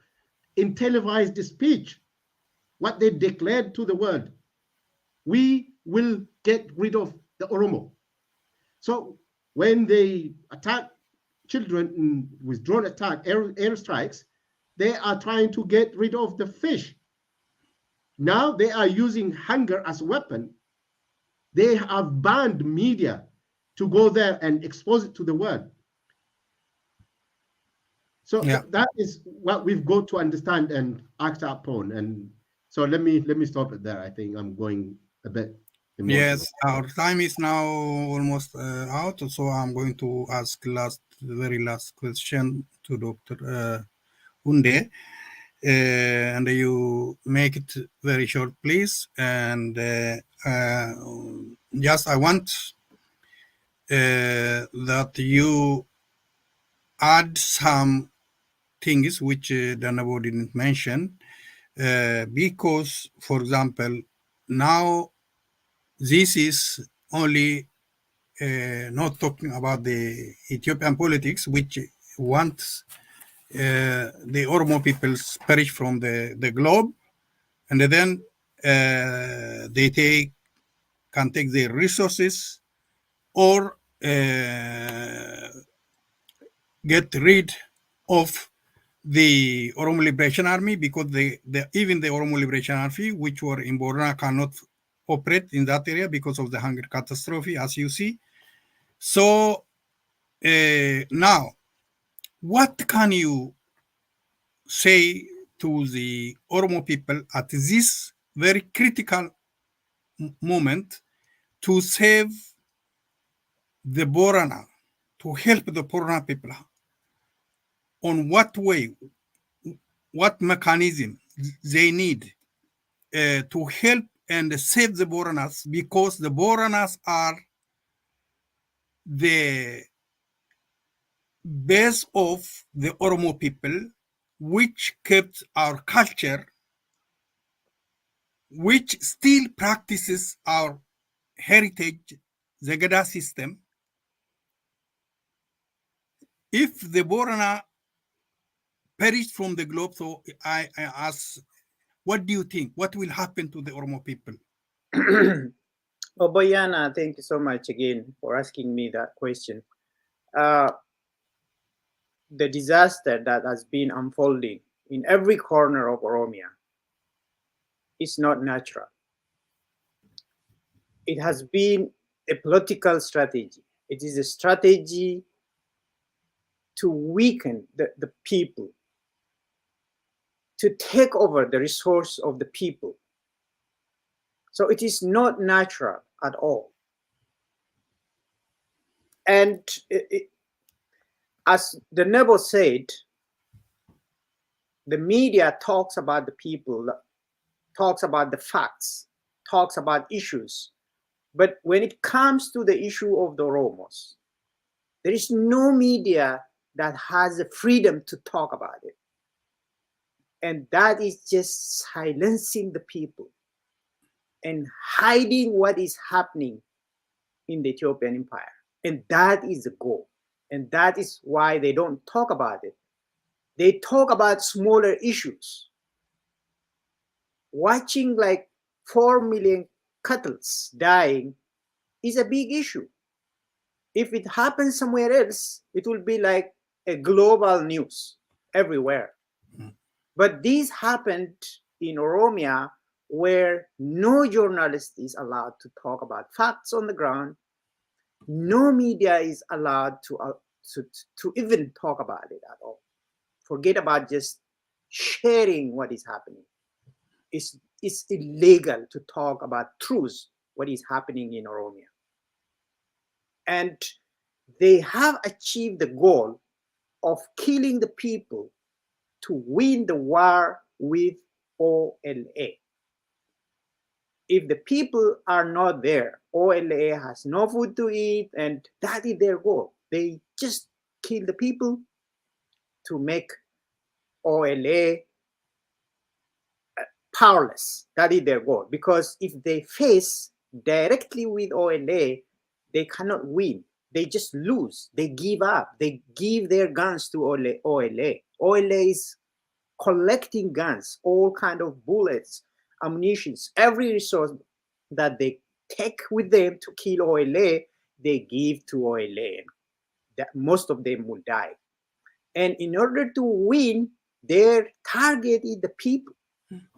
in televised speech, what they declared to the world. We will get rid of the Oromo. So when they attack children with drone attack, airstrikes, they are trying to get rid of the fish. Now they are using hunger as a weapon. They have banned media to go there and expose it to the world. So that is what we've got to understand and act upon. And so let me stop it there. I think I'm going a bit emotional. Yes, our time is now almost out, so I'm going to ask very last question to Dr. Unde. And you make it very short, please. And just I want that you add some things which Danabo didn't mention, because, for example, now this is only not talking about the Ethiopian politics, which wants the Oromo peoples perish from the globe, and then they can take their resources or get rid of the Oromo Liberation Army, because even the Oromo Liberation Army, which were in Borna, cannot operate in that area because of the hunger catastrophe, as you see. So now, what can you say to the Oromo people at this very critical moment to save the Borana, to help the Borana people? On what way, what mechanism they need to help and save the Boranas, because the Boranas are the base of the Oromo people, which kept our culture, which still practices our heritage, the Gada system. If the Borana perished from the globe, so I ask, what do you think? What will happen to the Oromo people? Boyana, thank you so much again for asking me that question. The disaster that has been unfolding in every corner of Oromia is not natural. It has been a political strategy. It is a strategy to weaken the people, to take over the resource of the people. So it is not natural at all. And as the Nebo said, the media talks about the people, talks about the facts, talks about issues. But when it comes to the issue of the Oromos, there is no media that has the freedom to talk about it. And that is just silencing the people and hiding what is happening in the Ethiopian empire. And that is the goal. And that is why they don't talk about it. They talk about smaller issues. Watching like 4 million cattle dying is a big issue. If it happens somewhere else, it will be like a global news everywhere. But this happened in Oromia, where no journalist is allowed to talk about facts on the ground. No media is allowed to even talk about it at all. Forget about just sharing what is happening. It's illegal to talk about truth, what is happening in Oromia. And they have achieved the goal of killing the people to win the war with OLA. If the people are not there, OLA has no food to eat, and that is their goal. They just kill the people to make OLA powerless. That is their goal. Because if they face directly with OLA, they cannot win. They just lose. They give up. They give their guns to OLA. OLA is collecting guns, all kind of bullets, ammunitions, every resource that they take with them to kill OLA, they give to OLA. That most of them will die. And in order to win, their target is the people.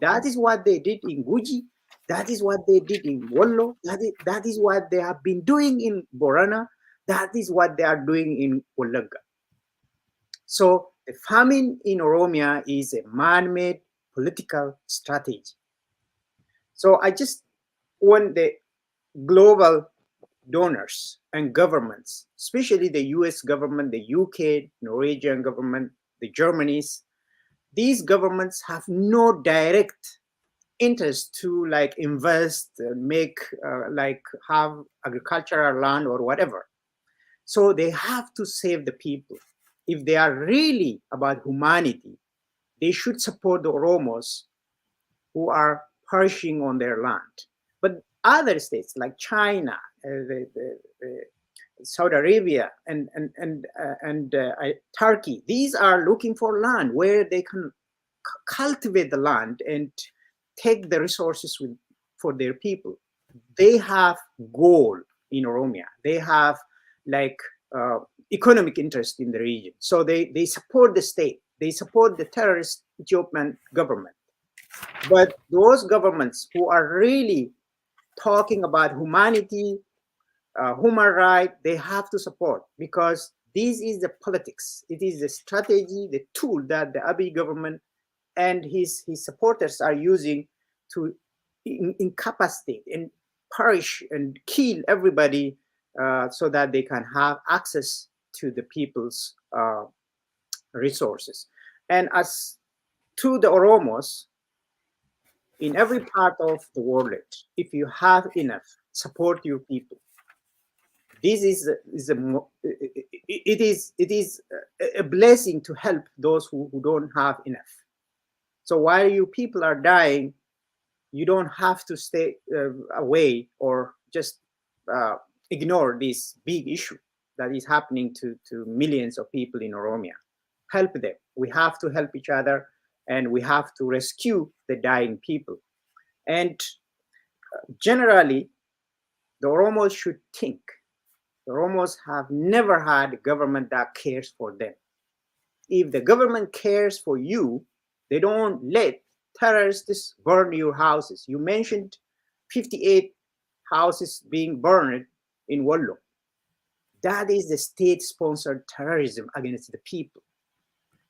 That is what they did in Guji. That is what they did in Wollo. That is what they have been doing in Borana. That is what they are doing in Wolaga. So the famine in Oromia is a man-made political strategy. So I just want the global donors and governments, especially the US government, the UK, Norwegian government, the Germany's, these governments have no direct interest to like invest, make like have agricultural land or whatever. So they have to save the people. If they are really about humanity, they should support the Oromos who are perishing on their land. But other states like China, Saudi Arabia, and Turkey, these are looking for land where they can cultivate the land and take the resources for their people. They have gold in Oromia. They have like economic interest in the region. So they support the state. They support the terrorist Ethiopian government. But those governments who are really talking about humanity, human rights, they have to support, because this is the politics. It is the strategy, the tool that the Abiy government and his supporters are using to incapacitate and perish and kill everybody so that they can have access to the people's resources. And as to the Oromos, in every part of the world, if you have enough, support your people. This is a blessing to help those who don't have enough. So while you people are dying, you don't have to stay away or just ignore this big issue that is happening to millions of people in Oromia. Help them. We have to help each other, and we have to rescue the dying people. And generally, the Oromos should think. The Oromos have never had a government that cares for them. If the government cares for you, they don't let terrorists burn your houses. You mentioned 58 houses being burned in Wollo. That is the state-sponsored terrorism against the people.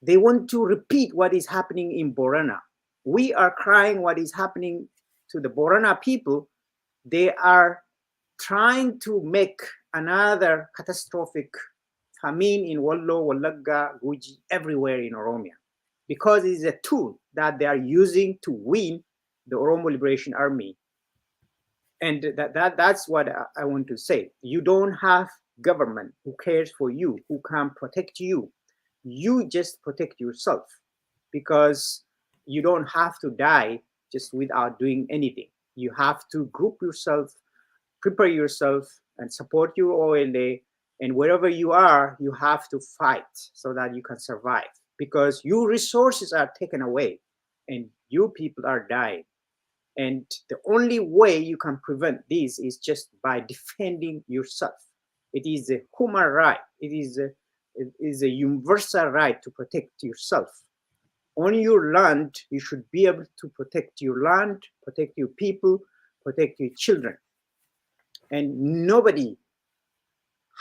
They want to repeat what is happening in Borana. We are crying what is happening to the Borana people. They are trying to make another catastrophic famine in Wollo, Wolaga, Guji, everywhere in Oromia, because it is a tool that they are using to win the Oromo Liberation Army. And that's what I want to say. You don't have government who cares for you, who can protect you. You just protect yourself, because you don't have to die just without doing anything. You have to group yourself, prepare yourself, and support your OLA. And wherever you are, you have to fight so that you can survive, because your resources are taken away and you people are dying. And the only way you can prevent this is just by defending yourself. It is a human right. It is a universal right to protect yourself. On your land, you should be able to protect your land, protect your people, protect your children. And nobody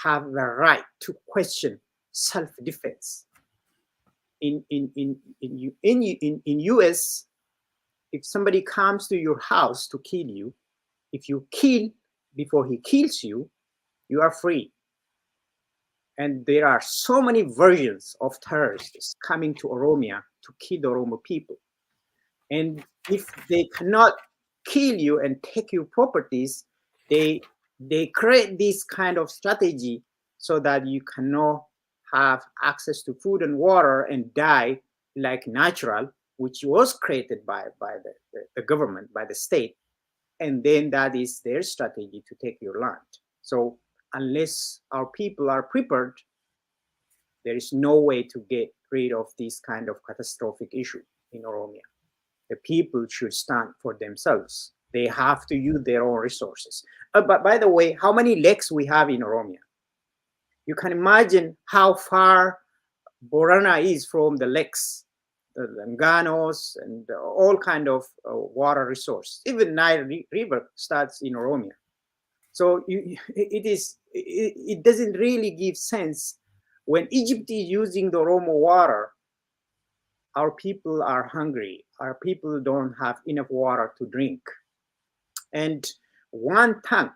have the right to question self-defense. In US, if somebody comes to your house to kill you, if you kill before he kills you, you are free. And there are so many versions of terrorists coming to Oromia to kill the Oromo people. And if they cannot kill you and take your properties, they create this kind of strategy so that you cannot have access to food and water and die like natural. which was created by the government, by the state, and then that is their strategy to take your land. So unless our people are prepared, there is no way to get rid of this kind of catastrophic issue in Oromia. The people should stand for themselves. They have to use their own resources. But by the way, how many lakes we have in Oromia? You can imagine how far Borana is from the lakes, the Nganos, and all kind of water resource. Even Nile River starts in Oromia. So it doesn't really give sense when Egypt is using the Oromo water. Our people are hungry. Our people don't have enough water to drink. And one tank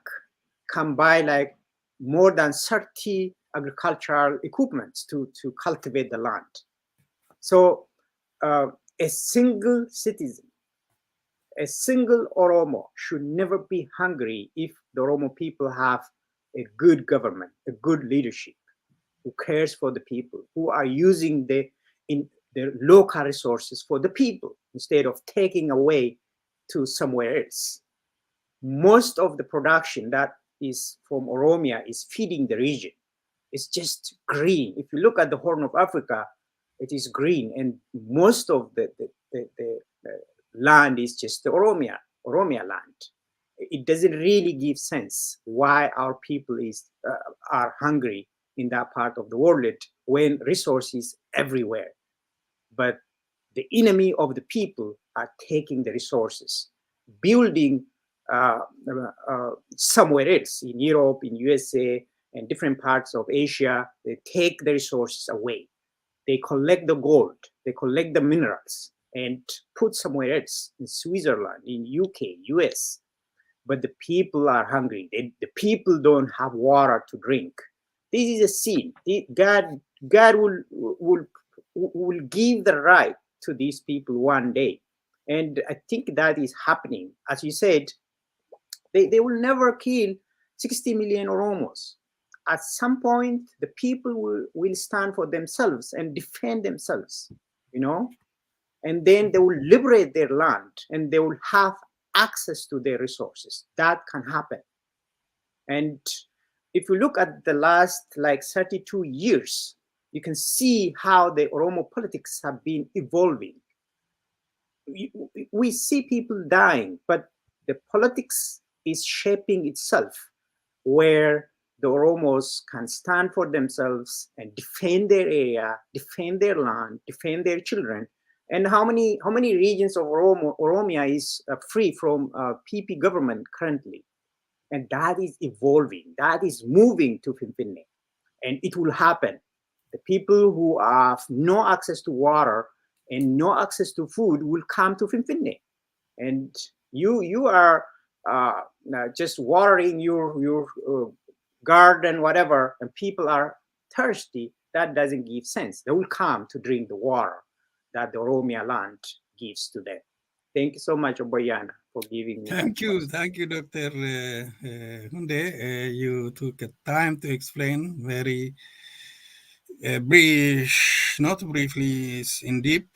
can buy like more than 30 agricultural equipments to cultivate the land. So a single citizen, a single Oromo should never be hungry if the Oromo people have a good government, a good leadership who cares for the people, who are using their local resources for the people instead of taking away to somewhere else. Most of the production that is from Oromia is feeding the region. It's just green. If you look at the Horn of Africa, it is green, and most of the land is just the Oromia land. It doesn't really give sense why our people are hungry in that part of the world when resources everywhere. But the enemy of the people are taking the resources, building somewhere else in Europe, in USA, and different parts of Asia. They take the resources away. They collect the gold, they collect the minerals, and put somewhere else in Switzerland, in UK, US. But the people are hungry. The people don't have water to drink. This is a sin. God will give the right to these people one day. And I think that is happening. As you said, they will never kill 60 million Oromos. At some point, the people will stand for themselves and defend themselves, and then they will liberate their land and they will have access to their resources. That can happen. And if you look at the last 32 years, you can see how the Oromo politics have been evolving. We see people dying, but the politics is shaping itself where the Oromos can stand for themselves and defend their area, defend their land, defend their children. And how many regions of Oromia is free from PP government currently? And that is evolving. That is moving to Finfinne. And it will happen. The people who have no access to water and no access to food will come to Finfinne. And you are just watering your garden, whatever, and people are thirsty. That doesn't give sense. They will come to drink the water that the Oromia land gives to them. Thank you so much, Obayana, for giving me. Thank you, Dr. Hunde. You took time to explain very brief, not briefly, in deep.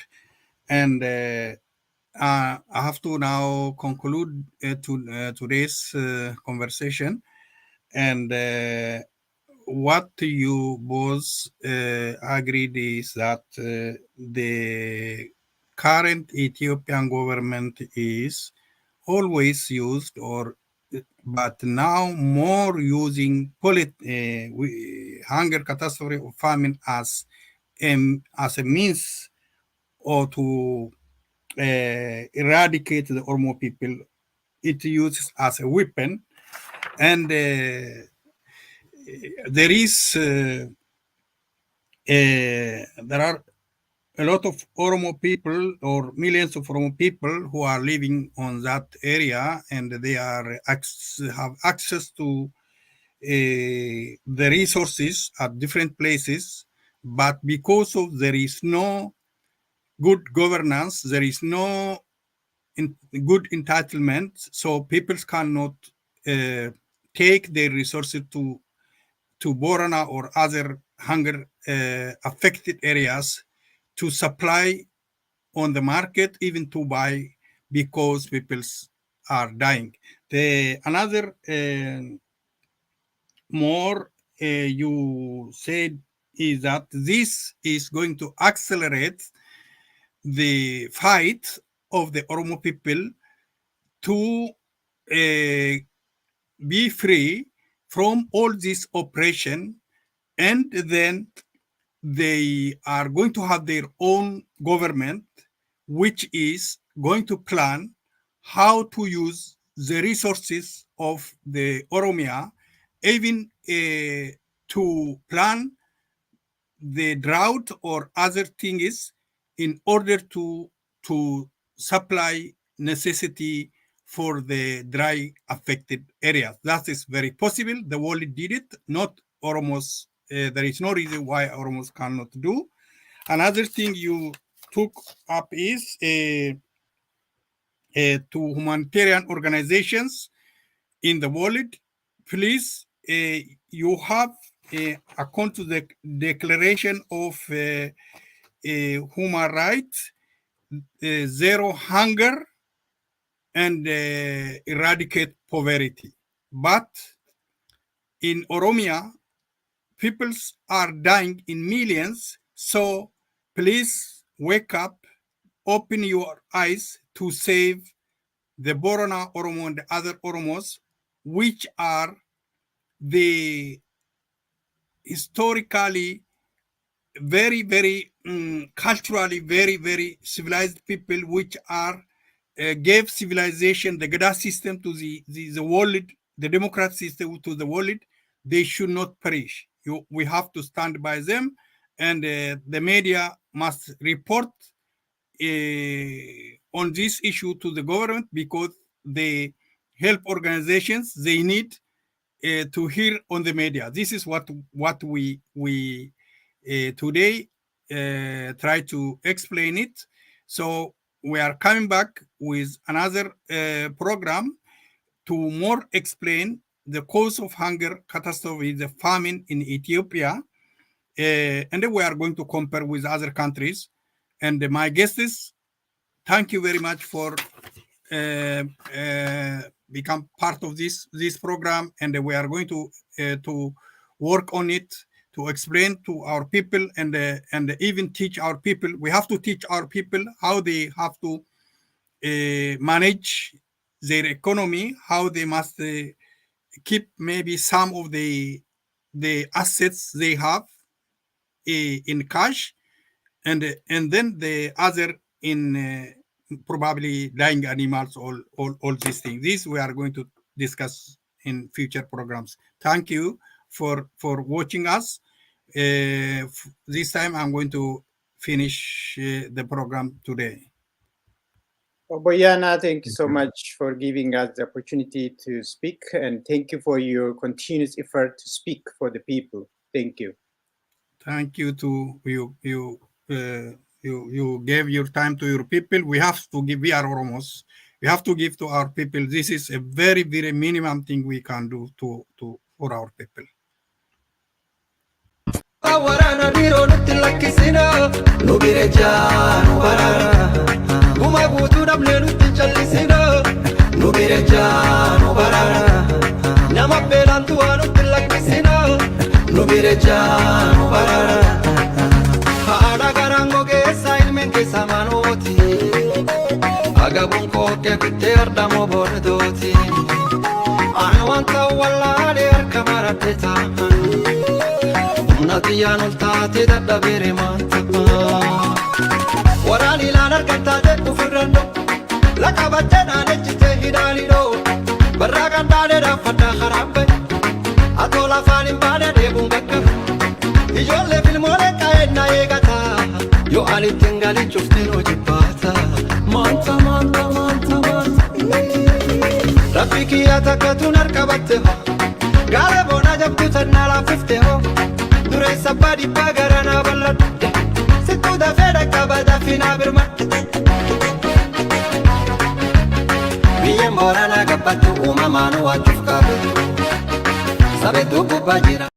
And I have to now conclude today's conversation. And what you both agreed is that the current Ethiopian government is always used, but now more using hunger, catastrophe, or famine as a means or to eradicate the Oromo people. It uses as a weapon, and there are a lot of Oromo people or millions of Oromo people who are living on that area, and they have access to the resources at different places, but because of there is no good governance, there is no good entitlement, so people cannot take their resources to Borana or other hunger affected areas to supply on the market even to buy because people are dying. Another more you said is that this is going to accelerate the fight of the Oromo people to be free from all this oppression, and then they are going to have their own government, which is going to plan how to use the resources of the Oromia, even to plan the drought or other things in order to supply necessity for the dry affected areas. That is very possible. The world did it, not Oromos. There is no reason why Oromos cannot do. Another thing you took up is to humanitarian organizations in the world. Please, you have, according to the Declaration of Human Rights, zero hunger and eradicate poverty. But in Oromia, people are dying in millions. So please wake up, open your eyes to save the Borona Oromo and the other Oromos, which are the historically very, very culturally very, very civilized people, which are gave civilization, the Gada system to the world, the democratic system to the world. They should not perish. We have to stand by them, and the media must report on this issue to the government, because the help organizations, they need to hear on the media. This is what we today try to explain it. So we are coming back with another program to more explain the cause of hunger catastrophe, the famine in Ethiopia, and then we are going to compare with other countries. And my guests, thank you very much for become part of this program, and we are going to work on it, to explain to our people, and even teach our people. We have to teach our people how they have to manage their economy, how they must keep maybe some of the assets they have in cash, and then the other in probably dying animals, all these things. This we are going to discuss in future programs. Thank you for watching us. This time I'm going to finish the program today. Boyana, thank you so much for giving us the opportunity to speak, and thank you for your continuous effort to speak for the people. Thank you. Thank you to you. You gave your time to your people. We have to give. We are Oromos. We have to give to our people. This is a very, very minimum thing we can do for our people. Agabun ko ke bitter damo bordoti I want to walla der kamara teta Unatiyan ultati da bere manta Warani lanar kanta de ufirando Lakabatena nejite hidali do Baragan dade da fata kharambe Atola fanin bade de bungaka Ijolle filmole kaena egata Yo ali tingali chuftino jipata Manta Rafiki atakatu narkabatteho Gale bona jabtu tanna lafifteho Dure sabadi pagarana balladde Sittu da feda kabada fina birmatte Biyen borana gabbatu umamanu wachuf kabetu Sabetu bubajira